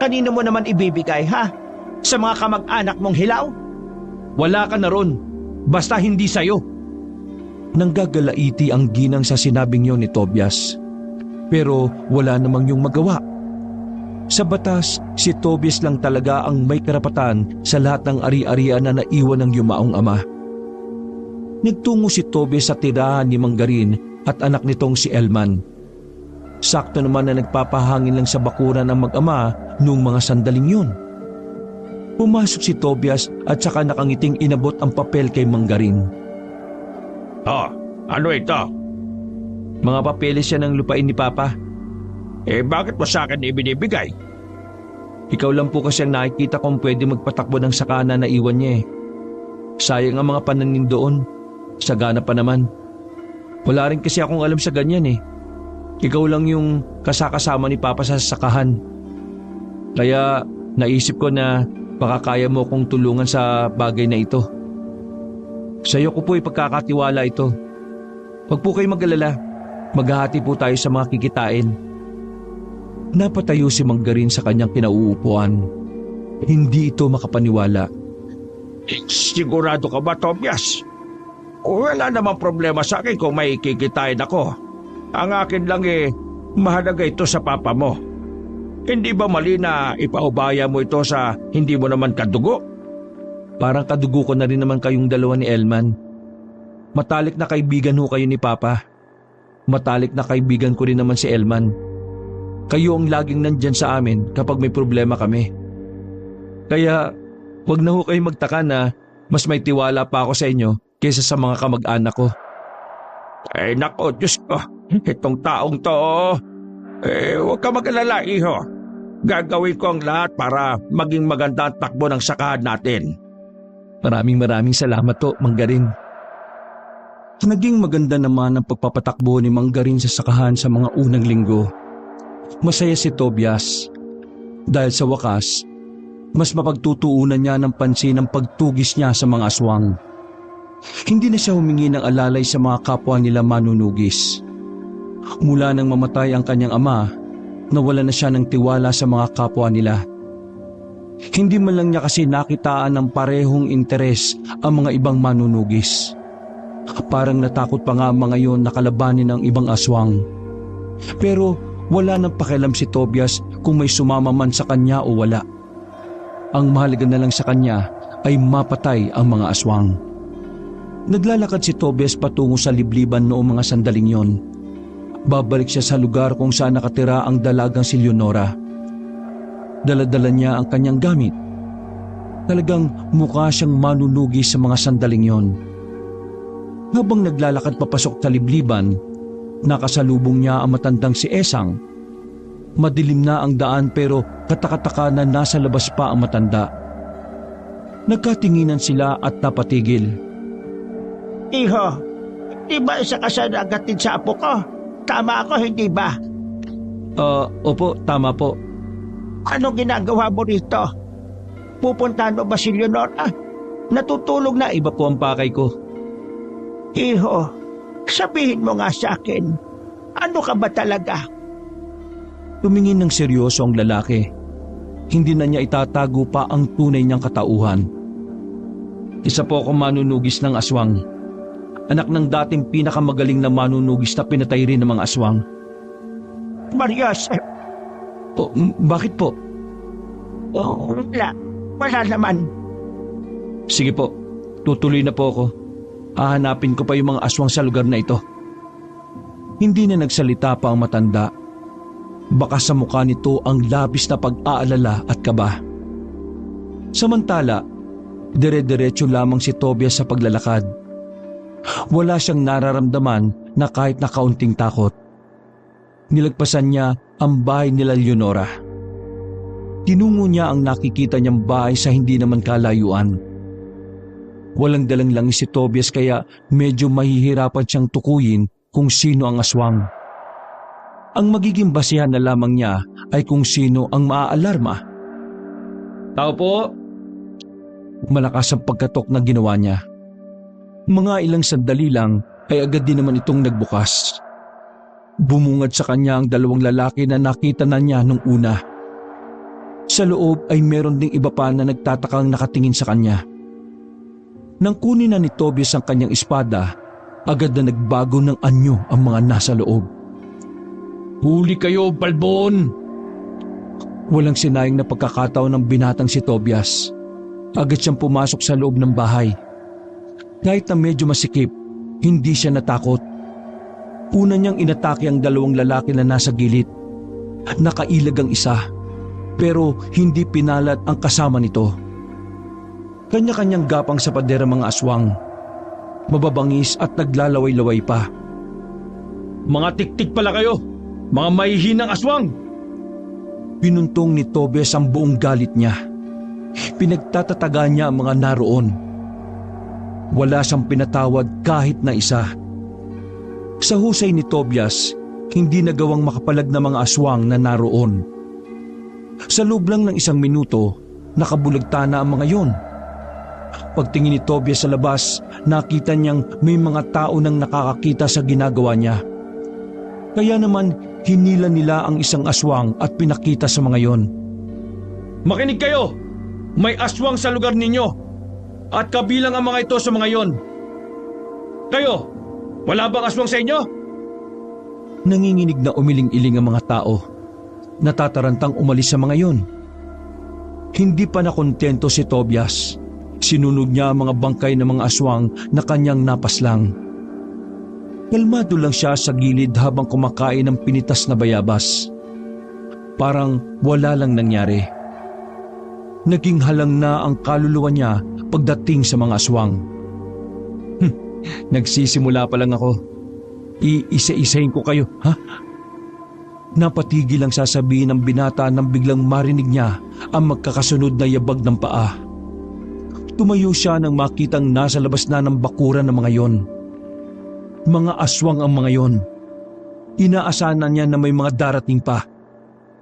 Kanino mo naman ibibigay ha? Sa mga kamag-anak mong hilaw? Wala ka na ron. Basta hindi sa'yo. Nanggagalaiti ang ginang sa sinabing yon ni Tobias. Pero wala namang yung magawa. Sa batas, si Tobias lang talaga ang may karapatan sa lahat ng ari-arian na naiwan ng yumaong ama. Nagtungo si Tobias sa tirahan ni Manggarin at anak nitong si Elman. Sakto naman na nagpapahangin lang sa bakuran ng mag-ama noong mga sandaling yun. Pumasok si Tobias at saka nakangiting inabot ang papel kay Manggarin. Ano ito? Mga papeles siya ng lupain ni Papa. Bakit mo sa akin ibinibigay? Ikaw lang po kasi ang nakikita kong pwede magpatakbo ng sakana na iwan niya eh. Sayang ang mga pananim doon. Sagana pa naman. Wala rin kasi akong alam sa ganyan eh. Ikaw lang yung kasakasama ni Papa sa sakahan. Kaya naisip ko na baka kaya mo kong tulungan sa bagay na ito. Sa iyo ko po ipagkakatiwala ito. Huwag po kayo mag-alala. Maghahati po tayo sa mga kikitain. Napatayo si Manggarin sa kanyang kinauupuan. Hindi ito makapaniwala. Sigurado ka ba, Tobias? Wala namang problema sa akin kung may kikitain ako. Ang akin lang mahalaga ito sa papa mo. Hindi ba mali na ipaubaya mo ito sa hindi mo naman kadugo? Parang kadugo ko na rin naman kayong dalawa ni Elman. Matalik na kaibigan ho kayo ni Papa. Matalik na kaibigan ko rin naman si Elman. Kayo ang laging nandyan sa amin kapag may problema kami. Kaya wag na ho kayo magtaka na mas may tiwala pa ako sa inyo kaysa sa mga kamag-anak ko. Ay nako, Diyos ko. Itong taong to, huwag ka mag-alala, iho. Gagawin ko ang lahat para maging maganda ang takbo ng sakahan natin. Maraming salamat to, Manggarin. Naging maganda naman ang pagpapatakbo ni Manggarin sa sakahan sa mga unang linggo. Masaya si Tobias. Dahil sa wakas, mas mapagtutuunan niya ng pansin ang pagtugis niya sa mga aswang. Hindi na siya humingi ng alalay sa mga kapwa nila manunugis. Mula nang mamatay ang kanyang ama, nawala na siya ng tiwala sa mga kapwa nila. Hindi man lang niya kasi nakitaan ng parehong interes ang mga ibang manunugis. Parang natakot pa nga ang mga yon na kalabanin ng ibang aswang. Pero wala nang pakialam si Tobias kung may sumama man sa kanya o wala. Ang mahalaga na lang sa kanya ay mapatay ang mga aswang. Naglalakad si Tobias patungo sa libliban noong mga sandaling yon. Babalik siya sa lugar kung saan nakatira ang dalagang si Leonora. Dala-dala niya ang kanyang gamit. Talagang mukha siyang manunugi sa mga sandaling yon. Habang naglalakad papasok sa libliban, nakasalubong niya ang matandang si Esang. Madilim na ang daan pero katakataka na nasa labas pa ang matanda. Nagkatinginan sila at napatigil. Iho, di ba isa ka sa nagatid sa apo ko? Tama ako, hindi ba? Opo, tama po. Ano ginagawa mo rito? Pupuntahan mo ba si Leonora? Natutulog na. Iba po ang pakay ko. Iho, sabihin mo nga sa akin, ano ka ba talaga? Tumingin ng seryoso ang lalaki. Hindi na niya itatago pa ang tunay niyang katauhan. Isa po akong manunugis ng aswang. Anak ng dating pinakamagaling na manunugis na pinatay rin ng mga aswang. Marios, Bakit po? wala naman. Sige po, tutuloy na po ako. Hahanapin ko pa yung mga aswang sa lugar na ito. Hindi na nagsalita pa ang matanda. Baka sa mukha nito ang labis na pag-aalala at kaba. Samantala, dire-diretso lamang si Tobias sa paglalakad. Wala siyang nararamdaman na kahit na kaunting takot. Nilagpasan niya ang bahay nila Leonora. Tinungo niya ang nakikita niyang bahay sa hindi naman kalayuan. Walang dalang langis si Tobias kaya medyo mahihirapan siyang tukuyin kung sino ang aswang. Ang magiging basihan na lamang niya ay kung sino ang maaalarma. Tao po! Malakas ang pagkatok na ginawa niya. Mga ilang sandali lang ay agad din naman itong nagbukas. Bumungad sa kanya ang dalawang lalaki na nakita na niya nung una. Sa loob ay meron ding iba pa na nagtatakang nakatingin sa kanya. Nang kunin na ni Tobias ang kanyang espada, agad na nagbago ng anyo ang mga nasa loob. Huli kayo, balbon! Walang sinayang na pagkakataon ng binatang si Tobias. Agad siyang pumasok sa loob ng bahay. Kahit na medyo masikip, hindi siya natakot. Una niyang inatake ang dalawang lalaki na nasa gilid. Nakailag ang isa, pero hindi pinalat ang kasama nito. Kanya-kanyang gapang sa pader ang mga aswang. Mababangis at naglalaway-laway pa. Mga tiktik pala kayo! Mga mahihinang aswang! Pinuntong ni Tobias ang buong galit niya. Pinagtatataga niya ang mga naroon. Wala siyang pinatawad kahit na isa. Sa husay ni Tobias, hindi nagawang makapalag na mga aswang na naroon. Sa loob lang ng 1 minuto, nakabulagta na ang mga yon. Pagtingin ni Tobias sa labas, nakita niyang may mga tao nang nakakakita sa ginagawa niya. Kaya naman, hinila nila ang isang aswang at pinakita sa mga yon. Makinig kayo! May aswang sa lugar ninyo at kabilang ang mga ito sa mga yon. Kayo, wala bang aswang sa inyo? Nanginginig na umiling-iling ang mga tao. Natatarantang umalis sa mga yon. Hindi pa nakontento si Tobias. Sinunog niya ang mga bangkay ng mga aswang na kanyang napaslang. Kalmado lang siya sa gilid habang kumakain ng pinitas na bayabas. Parang wala lang nangyari. Naging halang na ang kaluluwa niya pagdating sa mga aswang. Nagsisimula pa lang ako. Iisa-isahin ko kayo, ha? Napatigil ang sasabihin ng binata nang biglang marinig niya ang magkakasunod na yabag ng paa. Tumayo siya nang makitang nasa labas na ng bakuran ng mga yon. Mga aswang ang mga yon. Inaasahan niya na may mga darating pa.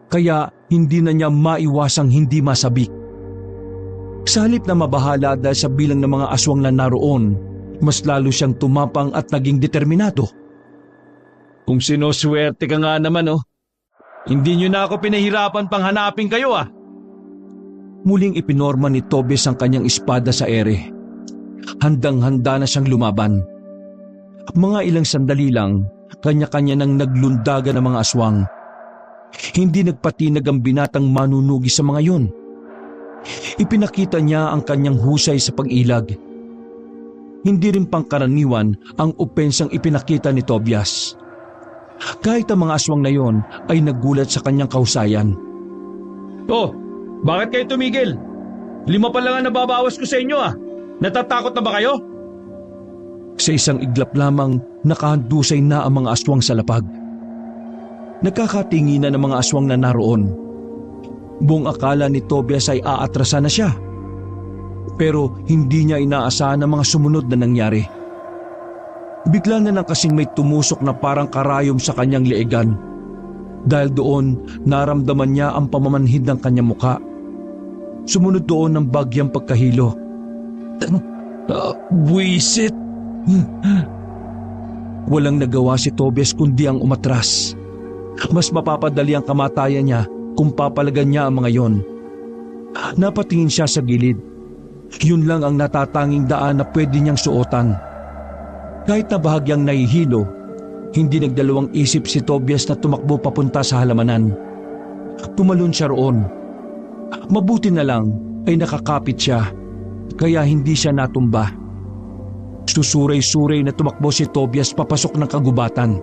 Kaya hindi na niya maiwasang hindi masabik. Sa halip na mabahala dahil sa bilang ng mga aswang na naroon, mas lalo siyang tumapang at naging determinado. Kung sinoswerte ka nga naman, oh. Hindi nyo na ako pinahirapan pang hanapin kayo, ah. Muling ipinorma ni Tobias ang kanyang espada sa ere. Handang-handa na siyang lumaban. Mga ilang sandali lang, kanya-kanya nang naglundagan ng mga aswang. Hindi nagpatinag ang binatang manunugi sa mga yun. Ipinakita niya ang kanyang husay sa pag-ilag. Hindi rin pangkaraniwan ang opensang ipinakita ni Tobias. Kahit ang mga aswang na yon ay nagulat sa kanyang kahusayan. Oh, bakit kayo tumigil? 5 pa lang ang nababawas ko sa inyo, ah. Natatakot na ba kayo? Sa isang iglap lamang, nakahandusay na ang mga aswang sa lapag. Nagkakatinginan ng mga aswang na naroon. Buong akala ni Tobias ay aatrasan na siya. Pero hindi niya inaasahan ang mga sumunod na nangyari. Bigla na lang kasing may tumusok na parang karayom sa kanyang leegan. Dahil doon, naramdaman niya ang pamamanhid ng kanyang muka. Sumunod doon ang bagyang pagkahilo. Buisit! Walang nagawa si Tobias kundi ang umatras. Mas mapapadali ang kamatayan niya kung papalagan niya ang mga yon. Napatingin siya sa gilid. Yun lang ang natatanging daan na pwede niyang suotan. Kahit na bahagyang nahihilo, hindi nagdalawang isip si Tobias na tumakbo papunta sa halamanan. Tumalon siya roon. Mabuti na lang ay nakakapit siya, kaya hindi siya natumba. Susuray-suray na tumakbo si Tobias papasok ng kagubatan.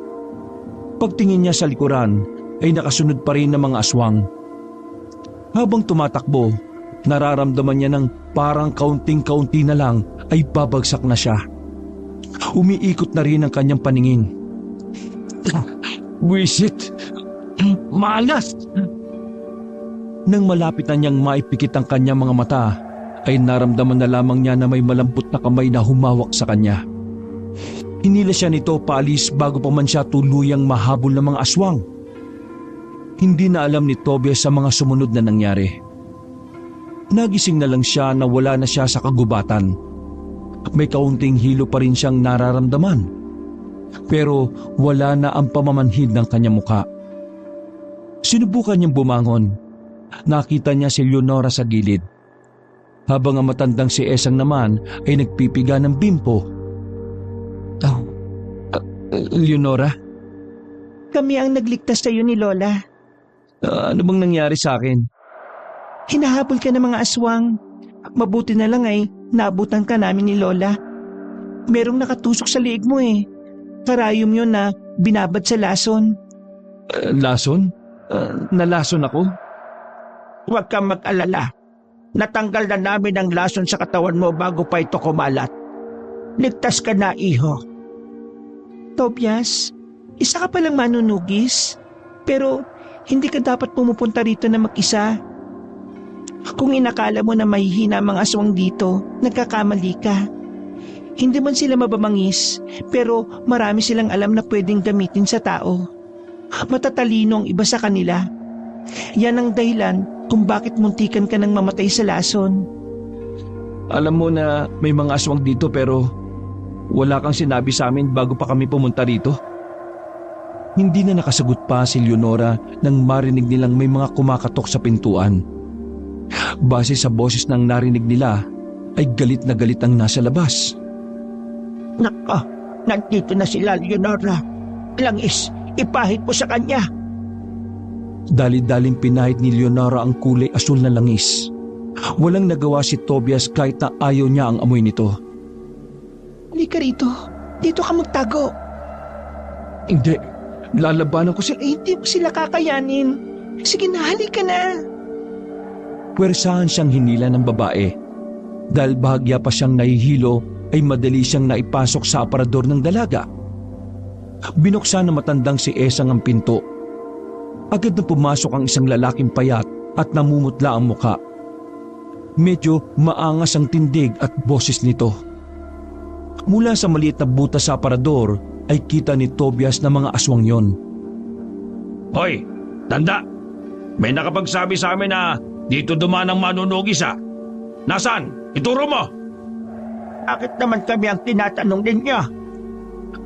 Pagtingin niya sa likuran ay nakasunod pa rin ng mga aswang. Habang tumatakbo, nararamdaman niya ng parang kaunting-kaunti na lang ay babagsak na siya. Umiikot na rin ang kanyang paningin. Wisit! Malas! Nang malapit na niyang maipikit ang kanyang mga mata, ay naramdaman na lamang niya na may malambot na kamay na humawak sa kanya. Hinila siya nito paalis bago pa man siya tuluyang mahabol ng mga aswang. Hindi na alam ni Tobias sa mga sumunod na nangyari. Nagising na lang siya na wala na siya sa kagubatan. May kaunting hilo pa rin siyang nararamdaman. Pero wala na ang pamamanhid ng kanyang muka. Sinubukan niyang bumangon. Nakita niya si Leonora sa gilid. Habang ang matandang si Esang naman ay nagpipiga ng bimpo. Leonora? Kami ang nagligtas sa iyo ni Lola. Ano bang nangyari sa akin? Hinahabol ka ng mga aswang. Mabuti na lang ay naabutan ka namin ni Lola. Merong nakatusok sa liig mo eh. Karayom yun na binabad sa lason. Lason? Nalason ako? Huwag kang mag-alala. Natanggal na namin ang lason sa katawan mo bago pa ito kumalat. Ligtas ka na, iho. Tobias, isa ka palang manunugis. Pero hindi ka dapat pumupunta rito na mag-isa. Kung inakala mo na mahihina ang mga aswang dito, nagkakamali ka. Hindi man sila mabamangis, pero marami silang alam na pwedeng gamitin sa tao. Matatalino ang iba sa kanila. Yan ang dahilan kung bakit muntikan ka nang mamatay sa lason. Alam mo na may mga aswang dito pero wala kang sinabi sa amin bago pa kami pumunta rito. Hindi na nakasagot pa si Leonora nang marinig nilang may mga kumakatok sa pintuan. Base sa boses ng narinig nila ay galit na galit ang nasa labas. Nako, nandito na sila, Leonora. Langis, ipahid mo sa kanya. Dali-daling pinahid ni Leonora ang kulay asul na langis. Walang nagawa si Tobias kahit na ayaw niya ang amoy nito. Halika rito. Dito ka magtago. Hindi, lalabanan ko sila. Hindi mo sila kakayanin. Sige na, halika na. Pwersahan siyang hinila ng babae. Dahil bahagya pa siyang nahihilo ay madali siyang naipasok sa aparador ng dalaga. Binuksan ng matandang si Esang ang pinto. Agad na pumasok ang isang lalaking payat at namumutla ang muka. Medyo maangas ang tindig at boses nito. Mula sa maliit na butas sa aparador ay kita ni Tobias na mga aswang yon. Hoy, tanda! May nakapagsabi sa amin na dito dumaan ang manunugis ha. Nasaan? Ituro mo! Bakit naman kami ang tinatanong ninyo?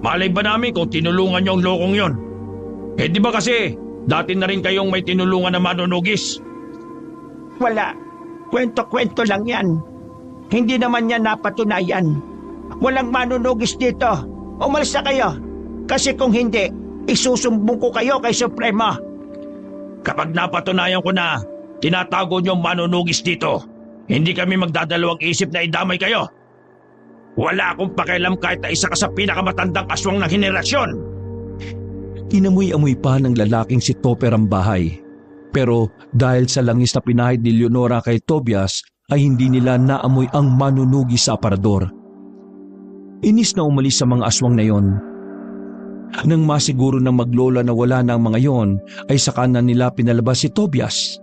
Malay ba namin kung tinulungan niyo ang lokong yon? Eh di ba kasi dati na rin kayong may tinulungan na manunugis? Wala. Kwento-kwento lang yan. Hindi naman yan napatunayan. Walang manunugis dito. Umalis na kayo. Kasi kung hindi, isusumbong ko kayo kay Supremo. Kapag napatunayan ko na tinatago niyo ang manunugis dito, hindi kami magdadalawang isip na idamay kayo. Wala akong pakialam kahit na isa ka sa pinakamatandang aswang ng henerasyon. Inamoy-amoy pa ng lalaking si Topper ang bahay. Pero dahil sa langis na pinahid ni Leonora kay Tobias ay hindi nila naamoy ang manunugis sa aparador. Inis na umalis sa mga aswang na yon. Nang masiguro ng maglola na wala na ang mga yon ay saka na nila pinalabas si Tobias.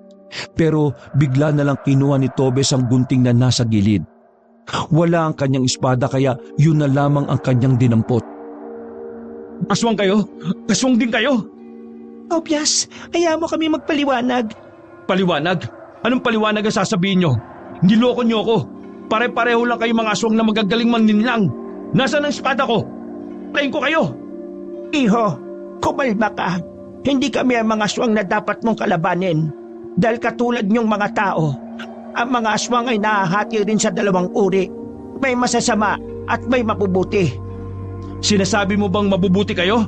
Pero bigla na lang kinuha ni Tobias ang gunting na nasa gilid. Wala ang kanyang espada kaya yun na lamang ang kanyang dinampot. Aswang kayo? Aswang din kayo? Tobias, hayaan mo kami magpaliwanag. Paliwanag? Anong paliwanag ang sasabihin nyo? Niloko nyo ako. Pare-pareho lang kayo mga aswang na magagaling manlinlang. Nasaan ang espada ko? Tayin ko kayo. Iho, kumalma ka. Hindi kami ang mga aswang na dapat mong kalabanin. Dahil katulad niyong mga tao, ang mga aswang ay nahahati rin sa dalawang uri. May masasama at may mabubuti. Sinasabi mo bang mabubuti kayo?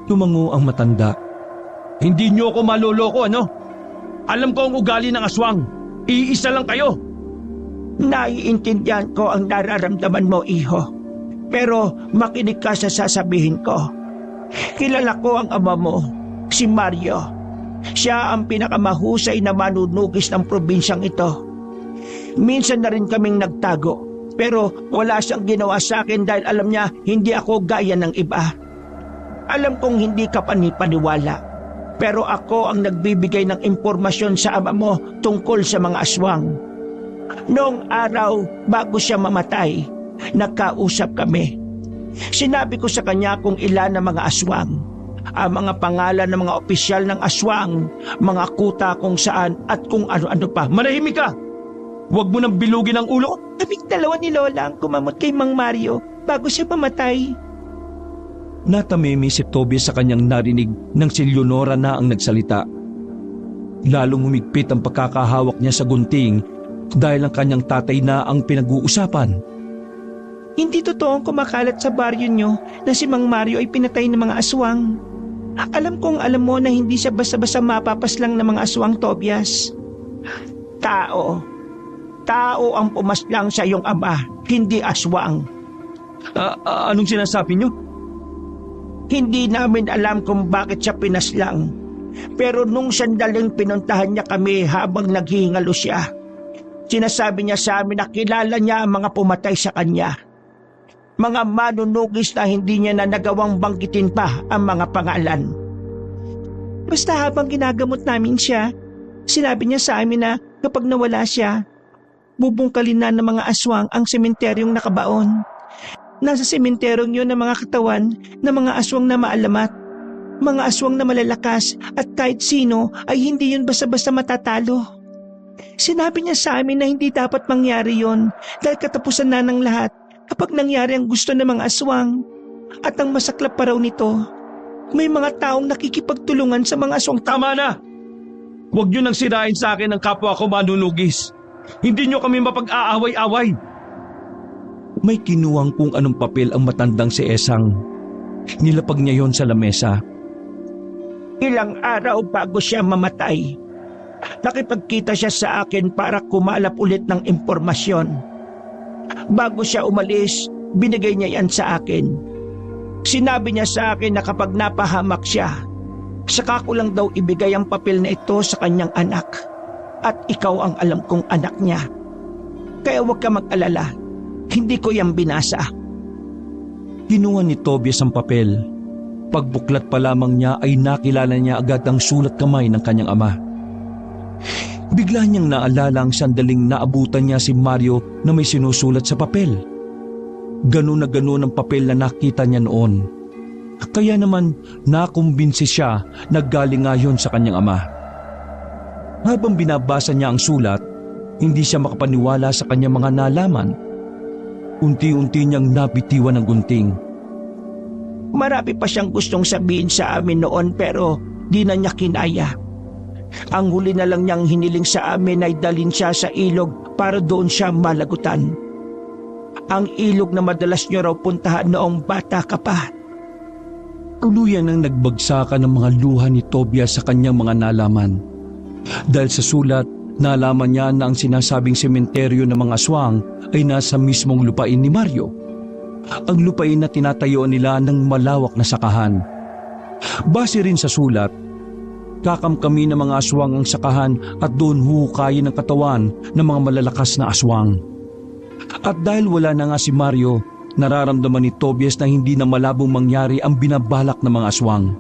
Tumango ang matanda. Hindi nyo ako maloloko, ano? Alam ko ang ugali ng aswang. Iisa lang kayo. Naiintindihan ko ang nararamdaman mo, iho. Pero makinig ka sa sasabihin ko. Kilala ko ang ama mo, si Mario. Siya ang pinakamahusay na manunugis ng probinsyang ito. Minsan na rin kaming nagtago, pero wala siyang ginawa sa akin dahil alam niya hindi ako gaya ng iba. Alam kong hindi ka panipaniwala, pero ako ang nagbibigay ng impormasyon sa ama mo tungkol sa mga aswang. Noong araw bago siya mamatay, nagkausap kami. Sinabi ko sa kanya kung ilan ang mga aswang, ang mga pangalan ng mga opisyal ng aswang, mga kuta kung saan at kung ano-ano pa. Manahimik ka! Huwag mo nang bilugin ang ulo ko. Kaming dalawa ni Lola ang kumamot kay Mang Mario bago siya mamatay. Natamimi si Tobias sa kanyang narinig nang si Leonora na ang nagsalita. Lalong humigpit ang pagkakahawak niya sa gunting dahil ang kanyang tatay na ang pinag-uusapan. Hindi totoong kumakalat sa baryo nyo na si Mang Mario ay pinatay ng mga aswang. Alam kong alam mo na hindi siya basta-basta mapapaslang ng mga aswang, Tobias. Tao ang pumaslang sa iyong ama, hindi aswang. Anong sinasabi niyo? Hindi namin alam kung bakit siya pinaslang. Pero nung sandaling pinuntahan niya kami habang naghihingalo siya, sinasabi niya sa amin na kilala niya ang mga pumatay sa kanya. Mga manunugis na hindi niya na nagawang banggitin pa ang mga pangalan. Basta habang ginagamot namin siya, sinabi niya sa amin na kapag nawala siya, bubungkalin na ng mga aswang ang sementeryong nakabaon. Nasa sementeryong yun ang mga katawan ng mga aswang na maalamat. Mga aswang na malalakas at kahit sino ay hindi yun basta-basta matatalo. Sinabi niya sa amin na hindi dapat mangyari yon dahil katapusan na ng lahat kapag nangyari ang gusto ng mga aswang. At ang masaklap pa raw nito, may mga taong nakikipagtulungan sa mga aswang. Tama na! Huwag niyo nang sirain sa akin ang kapwa ko manunugis. Hindi niyo kami mapag-aaway-away. May kinuwang kung anong papel ang matandang si Esang. Nilapag niya yon sa lamesa. Ilang araw bago siya mamatay, nakipagkita siya sa akin para kumalap ulit ng impormasyon. Bago siya umalis, binigay niya yan sa akin. Sinabi niya sa akin na kapag napahamak siya, saka ko lang daw ibigay ang papel na ito sa kanyang anak. At ikaw ang alam kong anak niya. Kaya huwag ka mag-alala, hindi ko yan binasa. Kinuha ni Tobias ang papel. Pagbuklat pa lamang niya ay nakilala niya agad ang sulat kamay ng kanyang ama. Bigla niyang naalala ang sandaling naabutan niya si Mario na may sinusulat sa papel. Ganun na ganun ang papel na nakita niya noon. Kaya naman nakumbinsi siya na galing nga yun sa kanyang ama. Habang binabasa niya ang sulat, hindi siya makapaniwala sa kanyang mga nalaman. Unti-unti niyang nabitiwan ng gunting. Marami pa siyang gustong sabihin sa amin noon pero di na niya kinaya. Ang huli na lang niyang hiniling sa amin ay dalhin siya sa ilog para doon siya malagutan. Ang ilog na madalas niyo raw puntahan noong bata ka pa. Tuluyan ang nagbagsakan ng mga luha ni Tobias sa kanyang mga nalaman. Dahil sa sulat, nalaman niya na ang sinasabing sementeryo ng mga aswang ay nasa mismong lupain ni Mario. Ang lupain na tinatayuan nila ng malawak na sakahan. Base rin sa sulat, kakamkami ng mga aswang ang sakahan at doon huhukayin ang katawan ng mga malalakas na aswang. At dahil wala na nga si Mario, nararamdaman ni Tobias na hindi na malabong mangyari ang binabalak ng mga aswang.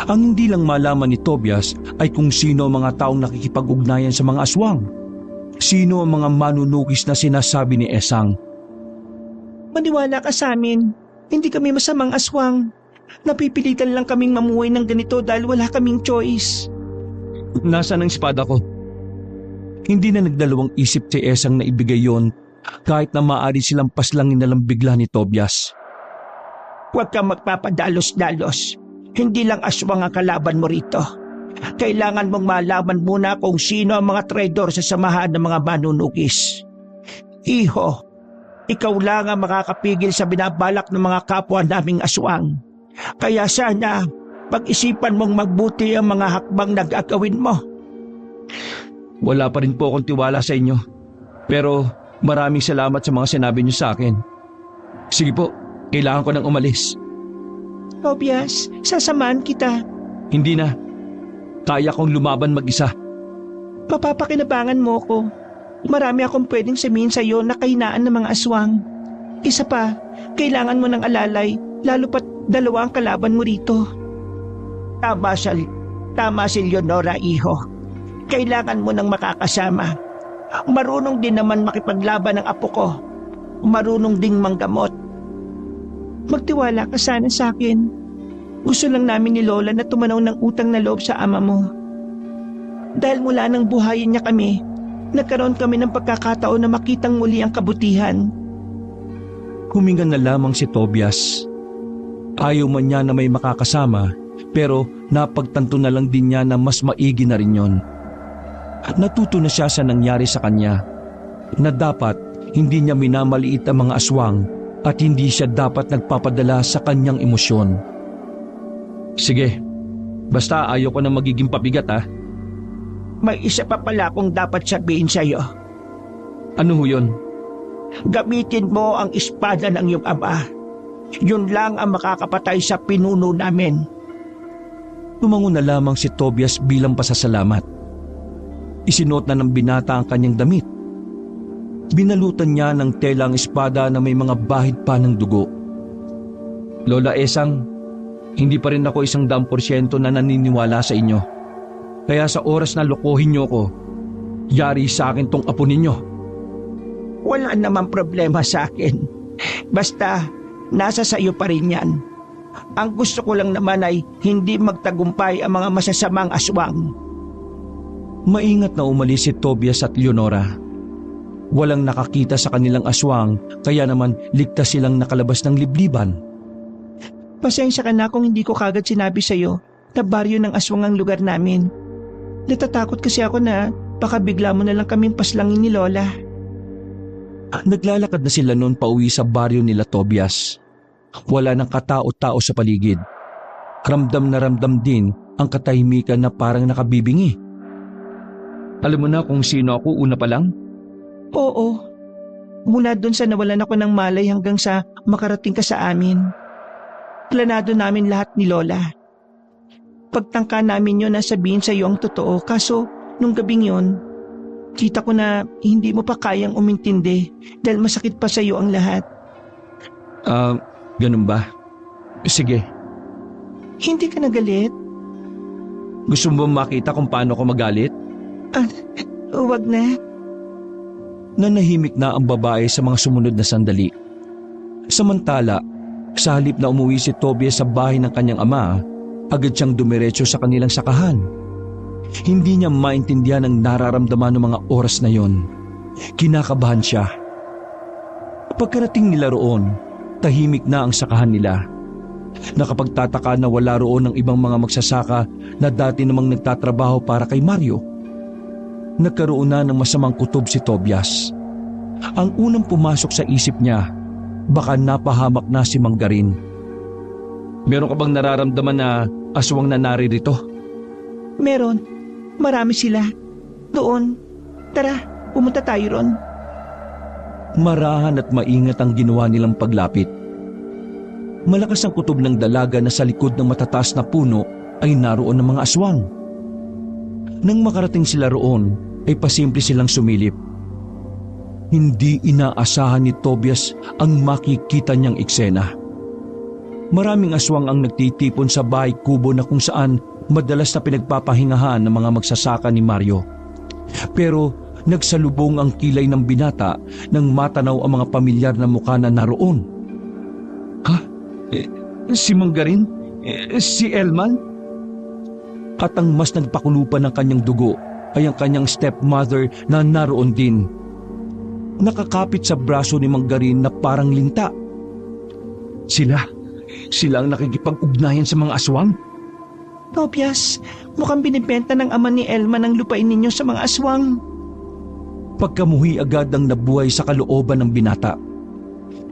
Ang hindi lang malaman ni Tobias ay kung sino ang mga taong nakikipag-ugnayan sa mga aswang. Sino ang mga manunugis na sinasabi ni Esang. Maniwala ka sa amin, hindi kami masamang aswang. Napipilitan lang kaming mamuhay ng ganito dahil wala kaming choice. Nasaan ang espada ko? Hindi na nagdalawang isip si Esang na ibigay yon kahit na maaari silang paslangin na lang bigla ni Tobias. Huwag kang magpapadalos-dalos. Hindi lang aswang ang kalaban mo rito. Kailangan mong malaman muna kung sino ang mga traidor sa samahan ng mga manunugis. Iho, ikaw lang ang makakapigil sa binabalak ng mga kapwa naming aswang. Kaya sana, pag-isipan mong magbuti ang mga hakbang na gagawin mo. Wala pa rin po akong tiwala sa inyo. Pero maraming salamat sa mga sinabi niyo sa akin. Sige po, kailangan ko nang umalis. Tobias, sasamahan kita. Hindi na. Kaya kong lumaban mag-isa. Mapapakinabangan mo ko. Marami akong pwedeng sabihin sa iyo na kahinaan ng mga aswang. Isa pa, kailangan mo ng alalay, lalo pat dalawa ang kalaban mo rito. Tama si Leonora, iho. Kailangan mo ng makakasama. Marunong din naman makipaglaban ng apo ko. Marunong ding manggamot. Magtiwala ka sana sa akin. Gusto lang namin ni Lola na tumanaw ng utang na loob sa ama mo. Dahil mula nang buhayin niya kami, nagkaroon kami ng pagkakataon na makitang muli ang kabutihan. Huminga na lamang si Tobias. Ayaw man niya na may makakasama, pero napagtanto na lang din niya na mas maigi na rin yon. At natuto na siya sa nangyari sa kanya, na dapat hindi niya minamaliit ang mga aswang at hindi siya dapat nagpapadala sa kanyang emosyon. Sige, basta ayaw ko na magiging pabigat ha. May isa pa pala akong dapat sabihin sa iyo. Ano ho yun? Gamitin mo ang espada ng iyong ama. Yun lang ang makakapatay sa pinuno namin. Tumango na lamang si Tobias bilang pasasalamat. Isinuot na ng binata ang kanyang damit. Binalutan niya ng tela ang espada na may mga bahid pa ng dugo. Lola Esang, hindi pa rin ako 100% na naniniwala sa inyo. Kaya sa oras na lokohin niyo ko, yari sa akin tong apo ninyo. Wala namang problema sa akin. Basta, nasa sayo pa rin yan. Ang gusto ko lang naman ay hindi magtagumpay ang mga masasamang aswang. Maingat na umalis si Tobias at Leonora. Walang nakakita sa kanilang aswang, kaya naman ligtas silang nakalabas ng libliban. Pasensya ka na kung hindi ko kagad sinabi sa'yo na baryo ng aswang ang lugar namin. Natatakot kasi ako na baka bigla mo na lang kaming paslangin ni Lola. Naglalakad na sila noon pauwi sa baryo nila Tobias. Wala nang katao-tao sa paligid. Ramdam na ramdam din ang katahimikan na parang nakabibingi. Alam mo na kung sino ako una pa lang? Oo. Mula doon sa nawalan ako ng malay hanggang sa makarating ka sa amin. Planado namin lahat ni Lola. Pagtangka namin yun na sabihin sa iyo ang totoo, kaso nung gabing yun, kita ko na hindi mo pa kayang umintindi dahil masakit pa sa iyo ang lahat. Ganun ba? Sige. Hindi ka nagalit? Gusto mo ba makita kung paano ko magalit? Huwag na. Nanahimik na ang babae sa mga sumunod na sandali. Samantala, sa halip na umuwi si Tobias sa bahay ng kanyang ama, agad siyang dumiretso sa kanilang sakahan. Hindi niya maintindihan ang nararamdaman ng mga oras na yon. Kinakabahan siya. Pagkarating nila roon, tahimik na ang sakahan nila. Nakapagtataka na wala roon ng ibang mga magsasaka na dati namang nagtatrabaho para kay Mario. Nagkaroon na ng masamang kutob si Tobias. Ang unang pumasok sa isip niya, baka napahamak na si Manggarin. Meron ka bang nararamdaman na aswang na naririto? Meron. Marami sila. Doon. Tara, pumunta tayo ron. Marahan at maingat ang ginawa nilang paglapit. Malakas ang kutob ng dalaga na sa likod ng matataas na puno ay naroon ng mga aswang. Nang makarating sila roon, ay pasimple silang sumilip. Hindi inaasahan ni Tobias ang makikita niyang eksena. Maraming aswang ang nagtitipon sa bahay kubo na kung saan madalas na pinagpapahingahan ng mga magsasaka ni Mario. Pero nagsalubong ang kilay ng binata nang matanaw ang mga pamilyar na mukha na naroon. Ha? Si Manggarin? Si Elman? At ang mas nagpakulupan ng kanyang dugo ay ang kanyang stepmother na naroon din. Nakakapit sa braso ni Manggarin na parang linta. Sila ang nakikipag-ugnayan sa mga aswang? Tobias, mukhang binibenta ng ama ni Elma ng lupain ninyo sa mga aswang. Pagkamuhi agad ang nabuhay sa kalooban ng binata.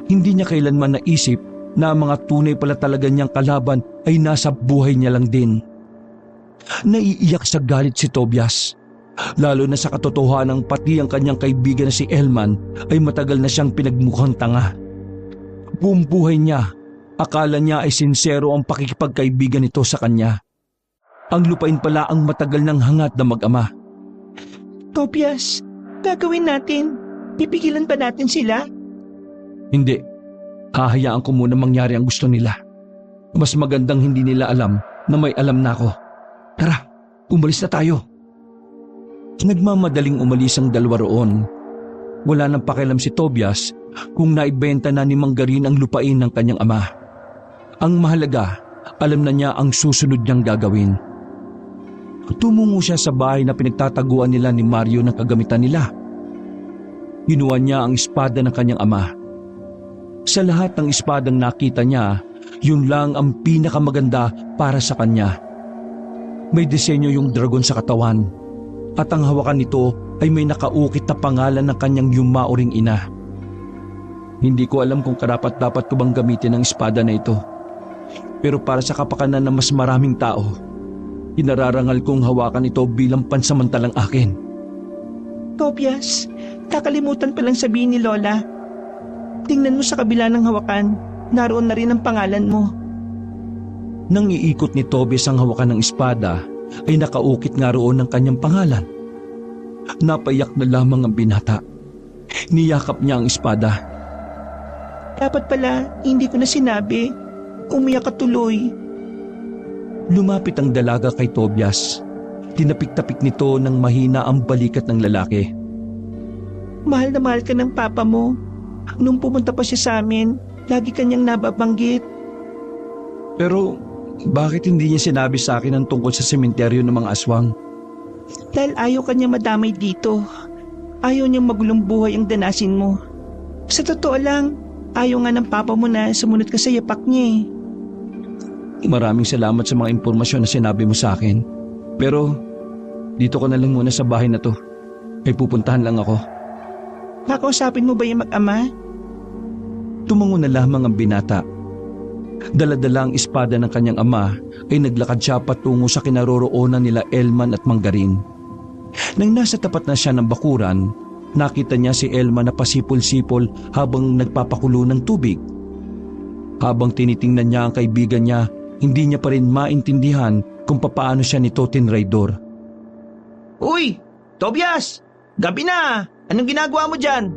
Hindi niya kailanman naisip na ang mga tunay pala talaga niyang kalaban ay nasa buhay niya lang din. Naiiyak sa galit si Tobias, lalo na sa katotohanan pati ang kanyang kaibigan na si Elman ay matagal na siyang pinagmukhang tanga. Buong buhay niya, akala niya ay sincero ang pakikipagkaibigan nito sa kanya. Ang lupain pala ang matagal ng hangat na mag-ama. Tobias, gagawin natin. Pipigilan ba natin sila? Hindi. Hahayaan ko muna mangyari ang gusto nila. Mas magandang hindi nila alam na may alam na ako. Tara, umalis na tayo. Nagmamadaling umalis ang dalawa roon. Wala nang pakialam si Tobias kung naibenta na ni Manggarin ang lupain ng kanyang ama. Ang mahalaga, alam na niya ang susunod niyang gagawin. Tumungo siya sa bahay na pinagtataguan nila ni Mario ng kagamitan nila. Kinuha niya ang espada ng kanyang ama. Sa lahat ng espadang nakita niya, yun lang ang pinakamaganda para sa kanya. May disenyo yung dragon sa katawan at ang hawakan nito ay may nakaukit na pangalan ng kanyang yumauring ina. Hindi ko alam kung karapat-dapat ko bang gamitin ang espada na ito. Pero para sa kapakanan ng mas maraming tao, inararangal kong hawakan ito bilang pansamantalang akin. Tobias, kakalimutan palang sabihin ni Lola. Tingnan mo sa kabila ng hawakan, naroon na rin ang pangalan mo. Nang iikot ni Tobias ang hawakan ng espada, ay nakaukit nga roon ang kanyang pangalan. Napaiyak na lamang ang binata. Niyakap niya ang espada. Dapat pala, hindi ko na sinabi. Umiyak ka tuloy. Lumapit ang dalaga kay Tobias. Tinapik-tapik nito ng mahina ang balikat ng lalaki. Mahal na mahal ka ng papa mo. Nung pumunta pa siya sa amin, lagi kanyang nababanggit. Pero bakit hindi niya sinabi sa akin ang tungkol sa sementeryo ng mga aswang? Dahil ayaw kanya madamay dito. Ayaw niyang magulong buhay ang danasin mo. Sa totoo lang, ayaw nga ng papa mo na sumunod ka sa yapak niya eh. Maraming salamat sa mga impormasyon na sinabi mo sa akin. Pero dito ko na lang muna sa bahay na to. May pupuntahan lang ako. Kakausapin mo ba yung mag-ama? Tumango na lamang ang binata. Dala-dala ang espada ng kanyang ama ay naglakad siya patungo sa kinaroroonan nila Elman at Manggarin. Nang nasa tapat na siya ng bakuran, nakita niya si Elman na pasipol-sipol habang nagpapakulo ng tubig. Habang tinitingnan niya ang kaibigan niya, hindi niya pa rin maintindihan kung papaano siya nito tinraidor. Uy! Tobias! Gabi na! Anong ginagawa mo dyan?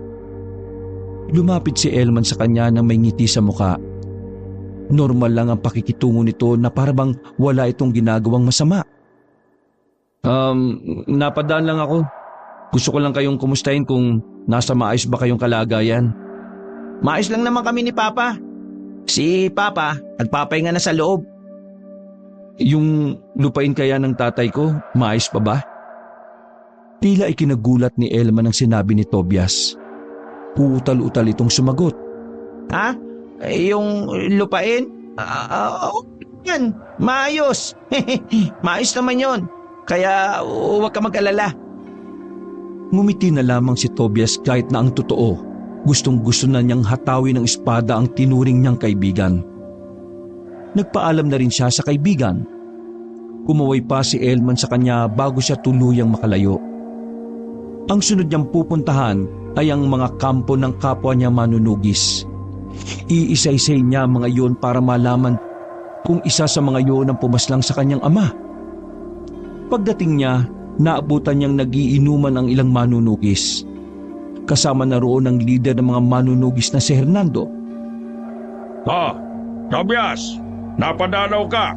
Lumapit si Elman sa kanya nang may ngiti sa muka. Normal lang ang pakikitungo nito na parabang wala itong ginagawang masama. Napadaan lang ako. Gusto ko lang kayong kumustahin kung nasa maayos ba kayong kalagayan. Maayos lang naman kami ni Papa. Si Papa, nagpapahinga na sa loob. Yung lupain kaya ng tatay ko, maayos pa ba? Tila ikinagulat ni Elman ang sinabi ni Tobias. Uutal-utal itong sumagot. Ha? Yung lupain? Yan, maayos. Maayos naman yon. Kaya huwag ka mag-alala. Ngumiti na lamang si Tobias kahit na ang totoo. Gustong-gusto na niyang hatawin ng espada ang tinuring niyang kaibigan. Nagpaalam na rin siya sa kaibigan. Kumaway pa si Elman sa kanya bago siya tuluyang makalayo. Ang sunod niyang pupuntahan ay ang mga kampo ng kapwa niya manunugis. Iisa-isay niya mga iyon para malaman kung isa sa mga iyon ang pumaslang sa kanyang ama. Pagdating niya, naabutan niyang nagiinuman ang ilang manunugis. Kasama na roon ang lider ng mga manunugis na si Hernando. Tobias, napadalaw ka.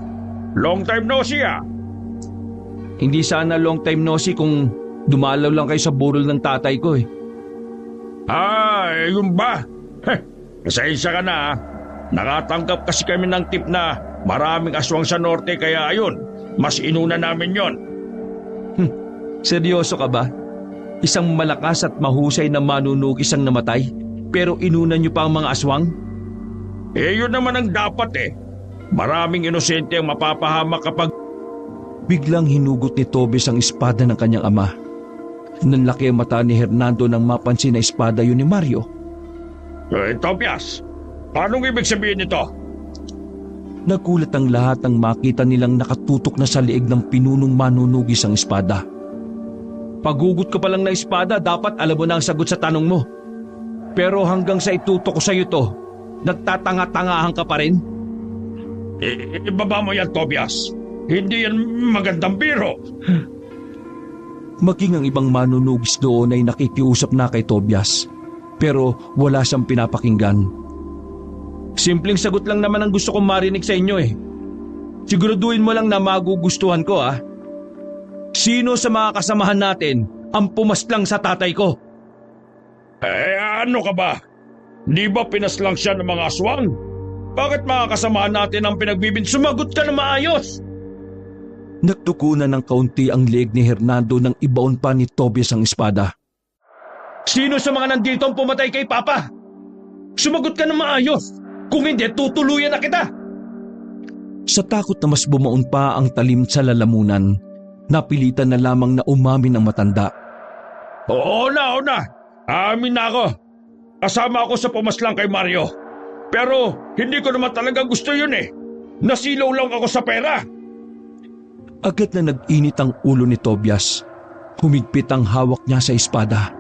Long time no see ah. Hindi sana long time no see kung dumalaw lang kayo sa burol ng tatay ko eh. Yun ba? Pasensya ka na ah. Nakatanggap kasi kami ng tip na maraming aswang sa norte kaya ayun, mas inuna namin yon. Seryoso ka ba? Isang malakas at mahusay na manunugis ang namatay, pero inuna niyo pa ang mga aswang? Yun naman ang dapat eh. Maraming inosente ang mapapahamak kapag... Biglang hinugot ni Tobias ang espada ng kanyang ama. Nanlaki ang mata ni Hernando nang mapansin na espada yun ni Mario. Tobias, anong ibig sabihin nito? Nagulat ang lahat nang makita nilang nakatutok na sa liig ng pinunong manunugis ang espada. Paghugot ka pa lang na espada, dapat alam mo na ang sagot sa tanong mo. Pero hanggang sa itutok ko sa iyo to, nagtatanga-tangahan ka pa rin? Ibaba mo yan, Tobias. Hindi yan magandang biro. Maging ang ibang manunugis doon ay nakikiusap na kay Tobias. Pero wala siyang pinapakinggan. Simpleng sagot lang naman ang gusto kong marinig sa inyo eh. Siguraduhin mo lang na magugustuhan ko ah. Sino sa mga kasamahan natin ang pumaslang sa tatay ko? Ano ka ba? Di ba pinaslang siya ng mga aswang? Bakit mga kasamahan natin ang pinagbibin? Sumagot ka na maayos! Nagtukunan ng kaunti ang leeg ni Hernando nang ibaon pa ni Tobias ang espada. Sino sa mga nandito ang pumatay kay Papa? Sumagot ka na maayos! Kung hindi, tutuluyan na kita! Sa takot na mas bumaon pa ang talim sa lalamunan, napilitan na lamang na umamin ang matanda. Oo na. Amin na ako. Kasama ako sa pumaslang kay Mario. Pero hindi ko naman talaga gusto yun eh. Nasilaw lang ako sa pera. Agad na nag-init ang ulo ni Tobias. Humigpit ang hawak niya sa espada.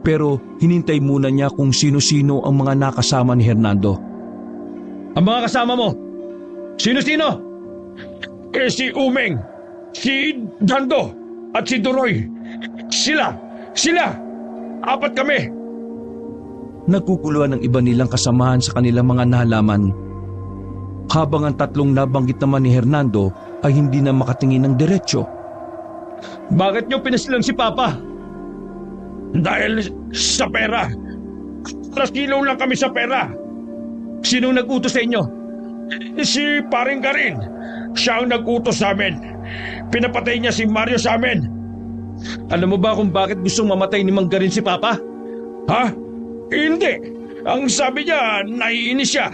Pero hinintay muna niya kung sino-sino ang mga nakasama ni Hernando. Ang mga kasama mo? Sino-sino? Si Umeng, si Dando, at si Duroy. Sila! Apat kami! Nagkukuluan ng iba nilang kasamahan sa kanilang mga nahalaman. Habang ang tatlong nabanggit naman ni Hernando ay hindi na makatingin ng diretsyo. Bakit niyo pinaslang si Papa? Dahil sa pera. Nasilaw lang kami sa pera. Sinong nag-utos sa inyo? Si Paring Garin, siya ang nag-utos sa amin. Pinapatay niya si Mario sa amin. Alam mo ba kung bakit gustong mamatay ni Mang Garin si Papa? Ha? Hindi. Ang sabi niya, naiinis siya.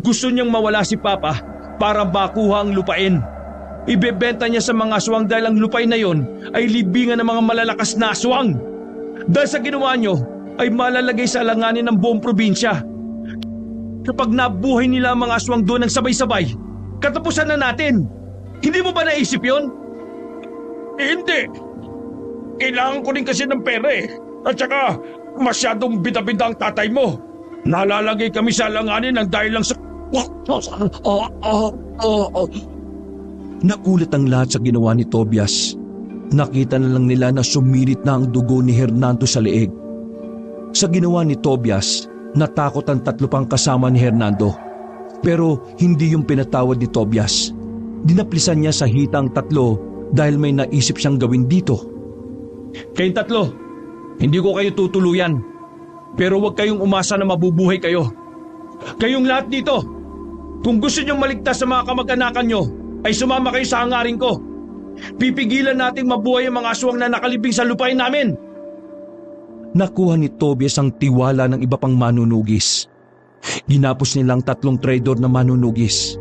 Gusto niyang mawala si Papa para makuha ang lupain. Ibebenta niya sa mga aswang dahil ang lupain na yon ay libingan ng mga malalakas na aswang. Dahil sa ginawa niyo ay malalagay sa alanganin ng buong probinsya. Kapag nabuhay nila ang mga aswang doon ng sabay-sabay, katapusan na natin. Hindi mo ba naisip yon? Hindi. Kailangan ko rin kasi ng pera eh. At saka masyadong bida-bida ang tatay mo. Nalalagay kami sa alanganin ng dahil lang sa... Nagulat ang lahat sa ginawa ni Tobias. Nakita na lang nila na sumirit na ang dugo ni Hernando sa leeg. Sa ginawa ni Tobias, natakot ang tatlo pang kasama ni Hernando. Pero hindi yung pinatawad ni Tobias. Dinaplisan niya sa hita ang tatlo dahil may naisip siyang gawin dito. Kayong tatlo, hindi ko kayo tutuluyan. Pero huwag kayong umasa na mabubuhay kayo. Kayong lahat dito, kung gusto niyong maligtas sa mga kamag-anakan niyo, ay sumama kayo sa hangarin ko. Pipigilan nating mabuhay ang mga aswang na nakalibing sa lupain namin. Nakuha ni Tobias ang tiwala ng iba pang manunugis. Ginapos nilang tatlong traidor na manunugis.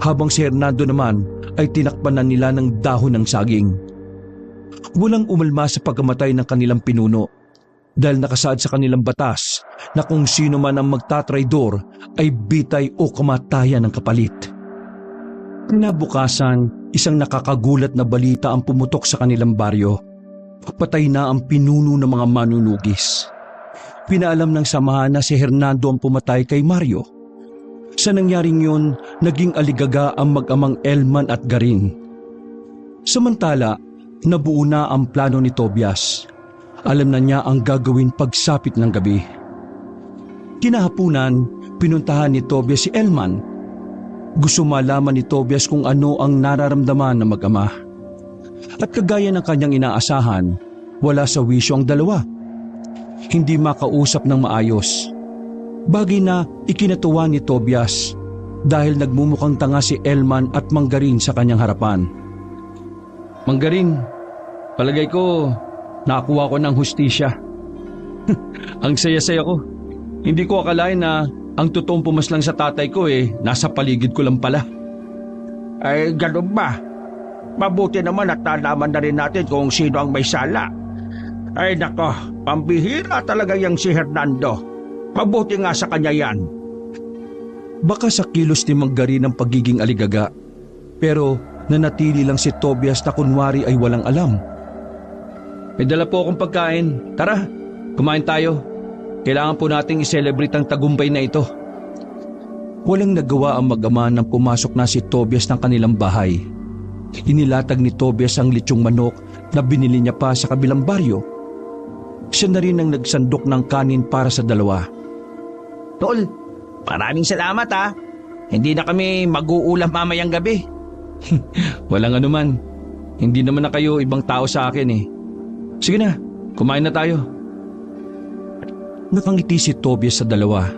Habang si Hernando naman ay tinakpan na nila ng dahon ng saging. Walang umalma sa pagkamatay ng kanilang pinuno dahil nakasaad sa kanilang batas na kung sino man ang magtatraidor ay bitay o kamatayan ng kapalit. Nabukasan, isang nakakagulat na balita ang pumutok sa kanilang baryo. Patay na ang pinuno ng mga manunugis. Pinaalam ng samahan na si Hernando ang pumatay kay Mario. Sa nangyaring yun, naging aligaga ang mag-amang Elman at Garin. Samantala, nabuo na ang plano ni Tobias. Alam na niya ang gagawin pagsapit ng gabi. Kinahapunan, pinuntahan ni Tobias si Elman. Gusto malaman ni Tobias kung ano ang nararamdaman ng mag-ama. At kagaya ng kanyang inaasahan, wala sa wisyo ang dalawa. Hindi makausap ng maayos. Bagay na ikinatuwa ni Tobias dahil nagmumukhang tanga si Elman at Mang Garin sa kanyang harapan. Mang Garin, palagay ko nakakuha ko ng hustisya. Ang saya-saya ko. Hindi ko akalain na ang totoong pumaslang sa tatay ko nasa paligid ko lang pala. Ay, ganun ba? Mabuti naman at nalaman na rin natin kung sino ang may sala. Ay nako, pambihira talaga yang si Hernando. Mabuti nga sa kanya yan. Baka sa kilos ni Mang Garin ang pagiging aligaga, pero nanatili lang si Tobias na kunwari ay walang alam. May dala po akong pagkain. Tara, kumain tayo. Kailangan po nating i-celebrate ang tagumpay na ito. Walang nagawa ang mag-ama nang pumasok na si Tobias ng kanilang bahay. Inilatag ni Tobias ang litsong manok na binili niya pa sa kabilang baryo. Siya na rin ang nagsandok ng kanin para sa dalawa. Tol, maraming salamat ha. Hindi na kami mag-uulam mamayang gabi. Walang anuman. Hindi naman na kayo ibang tao sa akin eh. Sige na, kumain na tayo. Nakangiti si Tobias sa dalawa.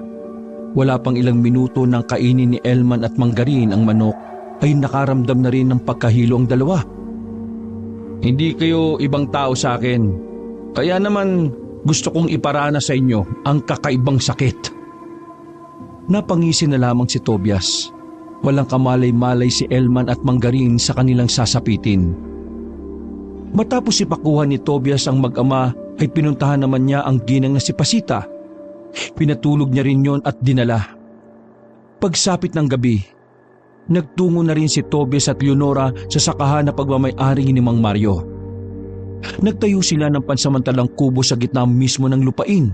Wala pang ilang minuto nang kainin ni Elman at Mang Garin ang manok ay nakaramdam na rin ng pagkahilo ang dalawa. Hindi kayo ibang tao sa akin. Kaya naman gusto kong iparana sa inyo ang kakaibang sakit. Napangisi na lamang si Tobias. Walang kamalay-malay si Elman at Mang Garin sa kanilang sasapitin. Matapos ipakuha ni Tobias ang mag-ama ay pinuntahan naman niya ang ginang na si Pasita. Pinatulog niya rin yon at dinala. Pagsapit ng gabi, nagtungo na rin si Tobias at Leonora sa sakahan na pagmamay-ari ni Mang Mario. Nagtayo sila ng pansamantalang kubo sa gitna mismo ng lupain.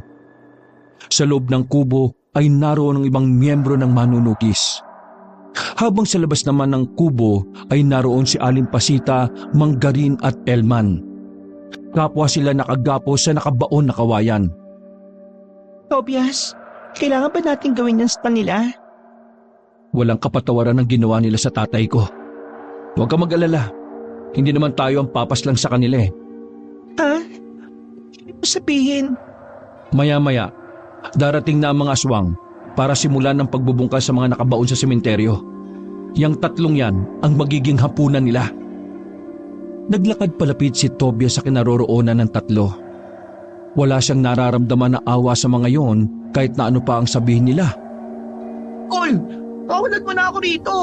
Sa loob ng kubo ay naroon ang ibang miyembro ng manunugis. Habang sa labas naman ng kubo ay naroon si Aling Pasita, Mang Garin at Elman. Kapwa sila nakagapo sa nakabaon na kawayan. Tobias, kailangan ba natin gawin yan sa kanila? Walang kapatawaran ang ginawa nila sa tatay ko. Huwag ka mag-alala. Hindi naman tayo ang papas lang sa kanila eh. Ha? Ibig sabihin? Maya-maya, darating na ang mga aswang para simulan ng pagbubungkal sa mga nakabaon sa sementeryo. Yang tatlong yan ang magiging hapunan nila. Naglakad palapit si Tobias sa kinaroroonan ng tatlo. Wala siyang nararamdaman na awa sa mga yon kahit na ano pa ang sabihin nila. Tol, kawalan mo na ako rito.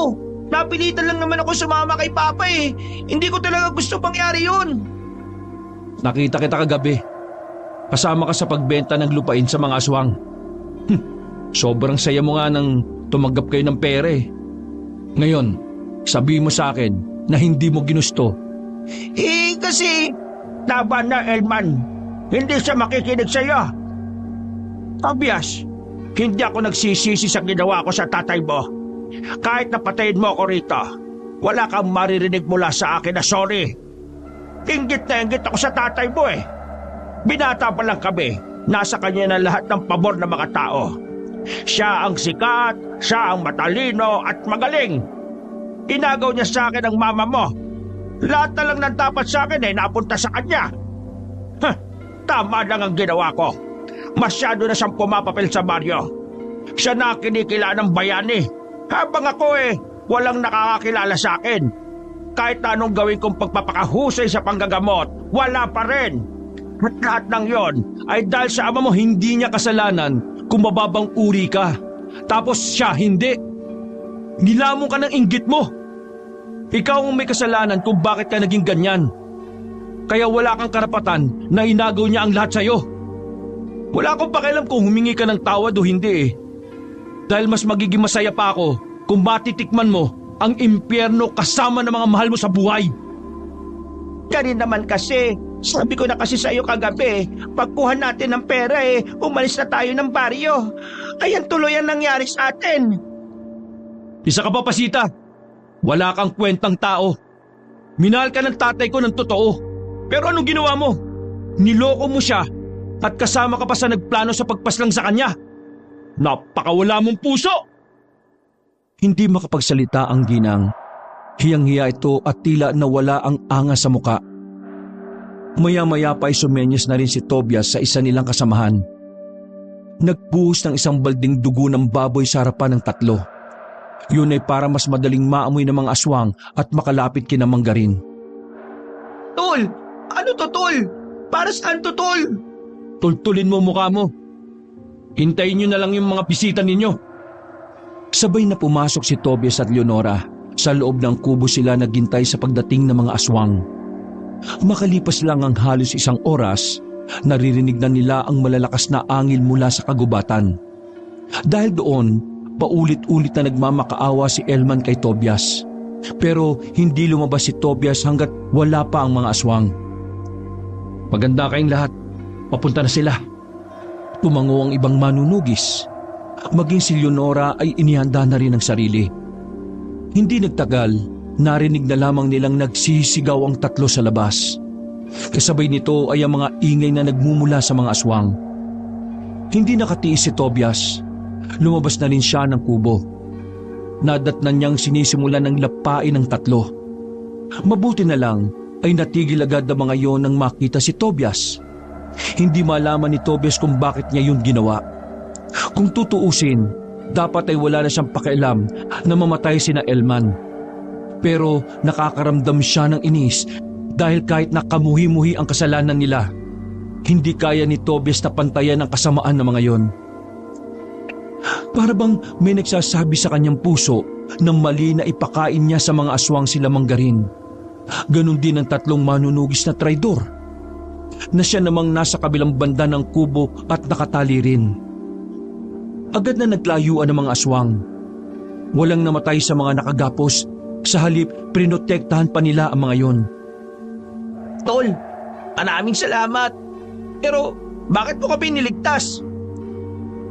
Napilitan lang naman ako sumama kay Papa eh. Hindi ko talaga gusto pangyari yun. Nakita kita kagabi. Kasama ka sa pagbenta ng lupain sa mga aswang. Sobrang saya mo nga nang tumanggap kayo ng pera eh. Ngayon, sabihin mo sa akin na hindi mo ginusto. Eh kasi, laban na Elman. Hindi siya makikinig sa'yo. Tobias, hindi ako nagsisisi sa ginawa ko sa tatay mo. Kahit napatayin mo ako rito, wala kang maririnig mula sa akin na sorry. Inggit na inggit ako sa tatay mo eh. Binata pa lang kami, nasa kanya na lahat ng pabor ng mga tao. Siya ang sikat, siya ang matalino at magaling. Inagaw niya sa akin ang mama mo. Lahat na lang ng dapat sa akin ay napunta sa kanya. Tama lang ang ginawa ko. Masyado na siyang pumapapel sa baryo. Siya na ang kinikilala ng bayani. Habang ako walang nakakakilala sa akin. Kahit na anong gawin kong pagpapakahusay sa panggagamot, wala pa rin. At lahat ng yon ay dahil sa ama mo. Hindi niya kasalanan kung mababang uri ka. Tapos siya hindi. Nilamon ka ng inggit mo. Ikaw ang may kasalanan kung bakit ka naging ganyan. Kaya wala kang karapatan na inagaw niya ang lahat sa'yo. Wala akong pakialam kung humingi ka ng tawad o hindi eh. Dahil mas magiging masaya pa ako kung matitikman mo ang impyerno kasama ng mga mahal mo sa buhay. Ganun naman kasi, sabi ko na kasi sa iyo kagabi, pagkuha natin ng pera umalis na tayo ng baryo. Ayan tuloy ang nangyari sa atin. Isa ka pa, Pasita. Wala kang kwentang tao. Minahal ka ng tatay ko ng totoo. Pero anong ginawa mo? Niloko mo siya at kasama ka pa sa nagplano sa pagpaslang sa kanya. Napakawala mong puso! Hindi makapagsalita ang ginang. Hiyang-hiya ito at tila nawala ang angas sa muka. Maya-maya pa ay sumenyas na rin si Tobias sa isa nilang kasamahan. Nagbuhos ng isang balding dugo ng baboy sa harapan ng tatlo. Yun ay para mas madaling maamoy ng mga aswang at makalapit kina Manggarin. Tol! Ano to, Tol? Para saan to, Tol? Tultulin mo mukha mo. Hintayin nyo na lang yung mga bisita ninyo. Sabay na pumasok si Tobias at Leonora. Sa loob ng kubo sila naghintay sa pagdating ng mga aswang. Makalipas lang ang halos isang oras, naririnig na nila ang malalakas na angil mula sa kagubatan. Dahil doon, paulit-ulit na nagmamakaawa si Elman kay Tobias. Pero hindi lumabas si Tobias hanggat wala pa ang mga aswang. Maganda kayong lahat. Papunta na sila. Tumango ang ibang manunugis. Maging si Leonora ay inihanda na rin ang sarili. Hindi nagtagal, narinig na lamang nilang nagsisigaw ang tatlo sa labas. Kasabay nito ay ang mga ingay na nagmumula sa mga aswang. Hindi nakatiis si Tobias. Lumabas na rin siya ng kubo. Nadatnan niyang sinisimulan ng lapain ng tatlo. Mabuti na lang ay natigil agad ang mga yon nang makita si Tobias. Hindi malaman ni Tobias kung bakit niya yun ginawa. Kung tutuusin, dapat ay wala na siyang pakialam na mamatay sina Elman. Pero nakakaramdam siya ng inis dahil kahit nakamuhi-muhi ang kasalanan nila, hindi kaya ni Tobias na pantayan ang kasamaan ng mga yon. Para bang may nagsasabi sa kanyang puso na mali na ipakain niya sa mga aswang sila Manggarin. Ganon din ang tatlong manunugis na traidor, na siya namang nasa kabilang banda ng kubo at nakatali rin. Agad na naglayuan ang mga aswang. Walang namatay sa mga nakagapos, sa halip prinotektahan pa nila ang mga yon. Tol, maraming salamat. Pero bakit mo kami niligtas?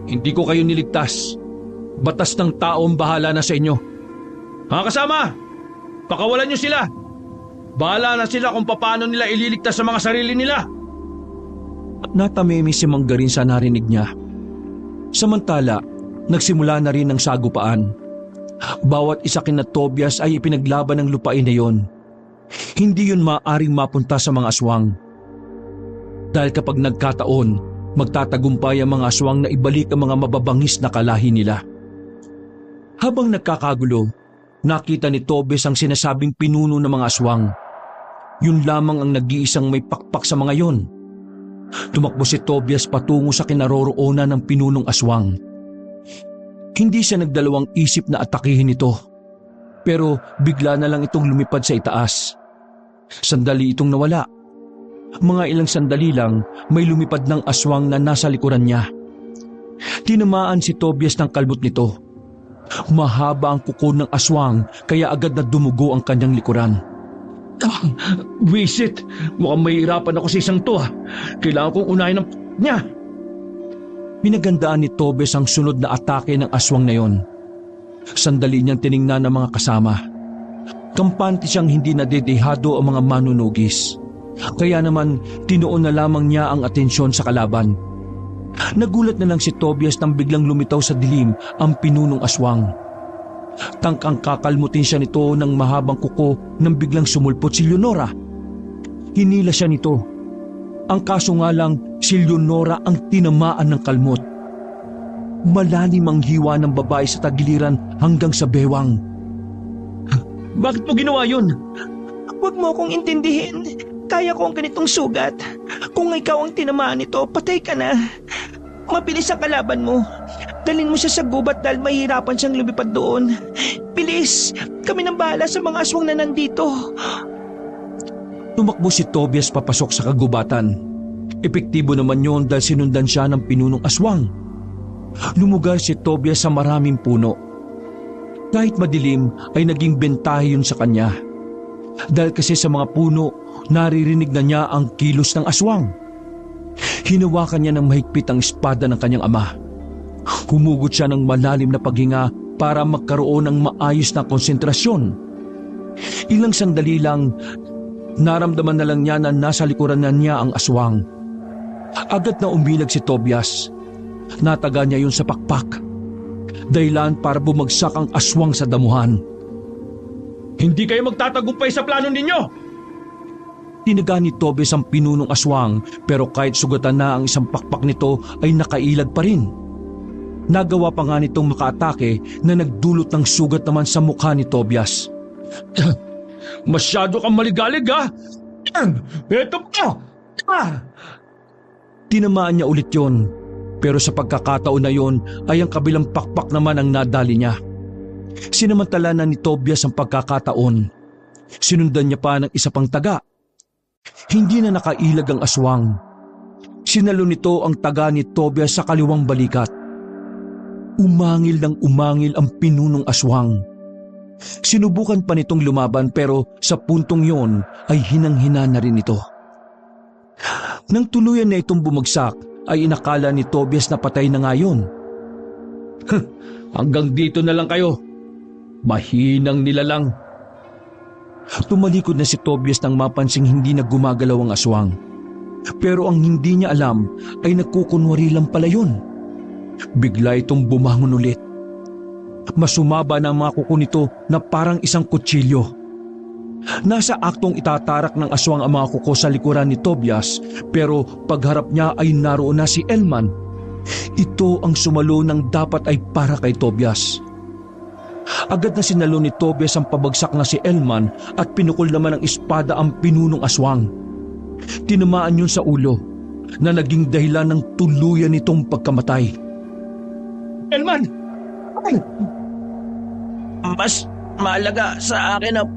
Hindi ko kayo niligtas. Batas ng tao ang bahala na sa inyo. Mga kasama, pakawalan niyo sila. Bahala na sila kung paano nila ililigtas sa mga sarili nila. Natamimi si Manggarin sa narinig niya. Samantala, nagsimula na rin ang sagupaan. Bawat isa kina Tobias ay ipinaglaban ng lupain na yon. Hindi yun maaaring mapunta sa mga aswang. Dahil kapag nagkataon, Magtatagumpay ang mga aswang na ibalik ang mga mababangis na kalahi nila. Habang nagkakagulo, nakita ni Tobias ang sinasabing pinuno ng mga aswang. Yun lamang ang nag-iisang may pakpak sa mga yon. Tumakbo si Tobias patungo sa kinaroroonan ng pinunong aswang. Hindi siya nagdalawang isip na atakihin ito, pero bigla na lang itong lumipad sa itaas. Sandali itong nawala. Mga ilang sandali lang, may lumipad ng aswang na nasa likuran niya. Tinamaan si Tobias ng kalbot nito. Mahaba ang kuko ng aswang kaya agad na dumugo ang kanyang likuran. Wisit, mukhang mahihirapan ako sa isang to ah. Kailangan kong unahin ng niya. Pinagandaan ni Tobias ang sunod na atake ng aswang na yon. Sandali niyang tiningnan ng mga kasama. Kampante siyang hindi nadedehado ang mga manunugis. Kaya naman tinuon na lamang niya ang atensyon sa kalaban. Nagulat na lang si Tobias nang biglang lumitaw sa dilim ang pinunong aswang. Tangkang kakalmutin siya nito ng mahabang kuko nang biglang sumulpot si Leonora. Hinila siya nito. Ang kaso nga lang, si Leonora ang tinamaan ng kalmot. Malalim ang hiwa ng babae sa tagiliran hanggang sa bewang. Bakit mo ginawa yun? Huwag mo akong intindihin. Kaya ko ang ganitong sugat. Kung ikaw ang tinamaan nito, patay ka na. Mabilis ang kalaban mo. Dalhin mo siya sa gubat dahil mahihirapan siyang lumipad doon. Bilis! Kami nang bahala sa mga aswang na nandito. Tumakbo si Tobias papasok sa kagubatan. Epektibo naman yon dahil sinundan siya ng pinunong aswang. Lumugar si Tobias sa maraming puno. Kahit madilim ay naging bentahe yun sa kanya. Dahil kasi sa mga puno, naririnig na niya ang kilos ng aswang. Hinawakan niya ng mahigpit ang espada ng kanyang ama. Humugot siya ng malalim na paghinga para magkaroon ng maayos na konsentrasyon. Ilang sandali lang, naramdaman na lang niya na nasa likuran na niya ang aswang. Agad na umilag si Tobias. Nataga niya yun sa pakpak. Dahilan para bumagsak ang aswang sa damuhan. Hindi kayo magtatagumpay sa plano ninyo! Tinaga ni Tobias ang pinunong aswang pero kahit sugatan na ang isang pakpak nito ay nakailag pa rin. Nagawa pa nga nitong makaatake na nagdulot ng sugat naman sa mukha ni Tobias. Masyado kang maligalig ha! Eto pa! Tinamaan niya ulit yon, pero sa pagkakataon na yon ay ang kabilang pakpak naman ang nadali niya. Sinamantala na ni Tobias ang pagkakataon. Sinundan niya pa ng isa pang taga. Hindi na nakailag ang aswang. Sinalo nito ang taga ni Tobias sa kaliwang balikat. Umangil ng umangil ang pinunong aswang. Sinubukan pa nitong lumaban pero sa puntong yon ay hinang-hina na rin ito. Nang tuluyan na itong bumagsak ay inakala ni Tobias na patay na nga yun. Hanggang dito na lang kayo. Mahinang nilalang. Tumalikod na si Tobias nang mapansing hindi na gumagalaw ang aswang. Pero ang hindi niya alam ay nagkukunwari lang pala yun. Bigla itong bumangon ulit. Masumaba na ang mga kuko nito na parang isang kutsilyo. Nasa aktong itatarak ng aswang ang mga kuko sa likuran ni Tobias pero pagharap niya ay naroon na si Elman. Ito ang sumalo ng dapat ay para kay Tobias. Agad na sinalo ni Tobias ang pabagsak na si Elman at pinukol naman ng espada ang pinunong aswang. Tinamaan yun sa ulo na naging dahilan ng tuluyan nitong pagkamatay. Elman! Mas mahalaga sa akin ang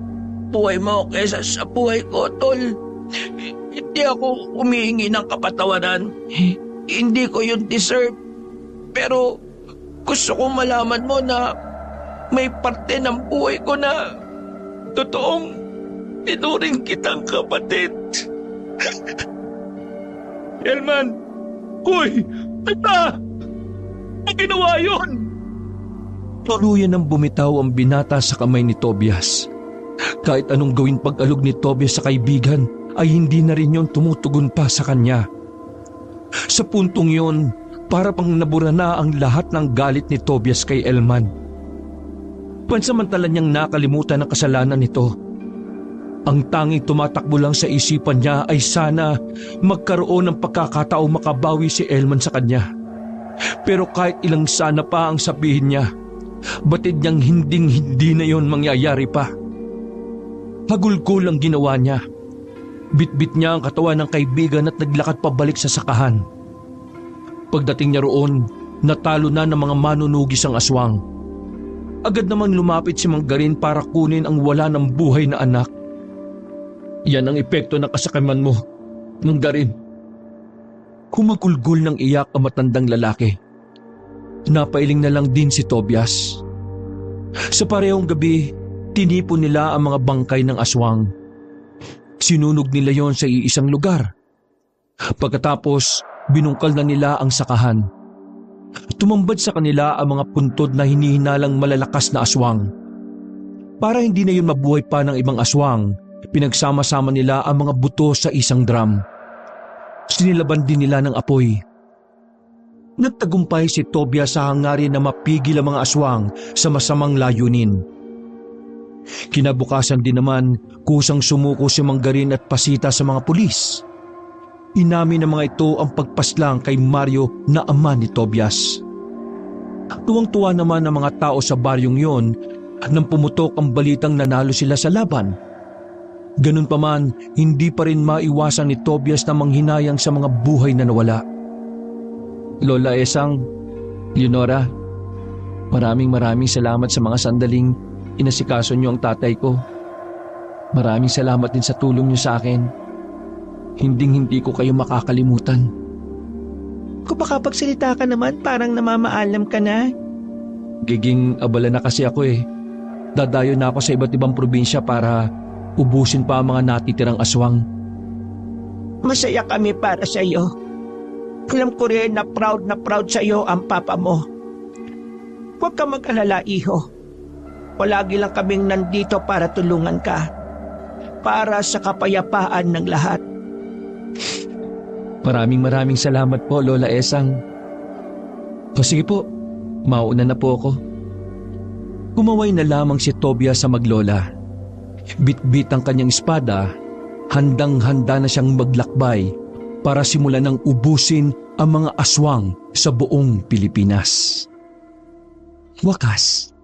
buhay mo kaysa sa buhay ko, tol. Hindi ako humihingi ng kapatawaran. Hindi ko yun deserve. Pero gusto kong malaman mo na may parte ng buhay ko na totoong tinuring kitang kapatid. Elman! Uy! Tata! Ang ginawa yun! Tuluyan ng bumitaw ang binata sa kamay ni Tobias. Kahit anong gawin pag-alog ni Tobias sa kaibigan ay hindi na rin yun tumutugon pa sa kanya. Sa puntong yun, para pang nabura na ang lahat ng galit ni Tobias kay Elman. Pansamantala niyang nakalimutan ang kasalanan nito. Ang tanging tumatakbo lang sa isipan niya ay sana magkaroon ng pagkakataong makabawi si Elman sa kanya. Pero kahit ilang sana pa ang sabihin niya, batid niyang hindi na yon mangyayari pa. Hagulgol ang ginawa niya. Bitbit niya ang katawan ng kaibigan at naglakad pabalik sa sakahan. Pagdating niya roon, natalo na ng mga manunugis ang aswang. Agad namang lumapit si Manggarin para kunin ang wala ng buhay na anak. Yan ang epekto ng kasakaman mo, Manggarin. Humagulgol ng iyak ang matandang lalaki. Napailing na lang din si Tobias. Sa parehong gabi, tinipon nila ang mga bangkay ng aswang. Sinunog nila yon sa iisang lugar. Pagkatapos, binungkal na nila ang sakahan. Tumambad sa kanila ang mga puntod na hinihinalang malalakas na aswang. Para hindi na yun mabuhay pa ng ibang aswang, pinagsama-sama nila ang mga buto sa isang drum. Sinilaban din nila ng apoy. Nagtagumpay si Tobias sa hangarin na mapigil ang mga aswang sa masamang layunin. Kinabukasan din naman, kusang sumuko si Manggarin at pasita sa mga pulis. Inamin ng mga ito ang pagpaslang kay Mario na ama ni Tobias. Tuwang-tuwa naman ang mga tao sa baryong yon nang pumutok ang balitang nanalo sila sa laban. Ganun pa man, hindi pa rin maiwasan ni Tobias na manghinayang sa mga buhay na nawala. Lola Esang, Leonora, maraming salamat sa mga sandaling inasikaso niyo ang tatay ko. Maraming salamat din sa tulong niyo sa akin. Hinding-hindi ko kayo makakalimutan. Kung makapagsalita ka naman, parang namamaalam ka na. Giging abala na kasi ako eh. Dadayo na ako sa iba't ibang probinsya para ubusin pa ang mga natitirang aswang. Masaya kami para sa iyo. Alam ko rin na proud sa iyo ang papa mo. Huwag ka mag-alala, iho. Palagi lang kaming nandito para tulungan ka. Para sa kapayapaan ng lahat. Maraming salamat po, Lola Esang. O sige po, mauna na po ako. Kumaway na lamang si Tobias sa maglola. Bit-bit ang kanyang espada, handang-handa na siyang maglakbay para simulan ng ubusin ang mga aswang sa buong Pilipinas. Wakas.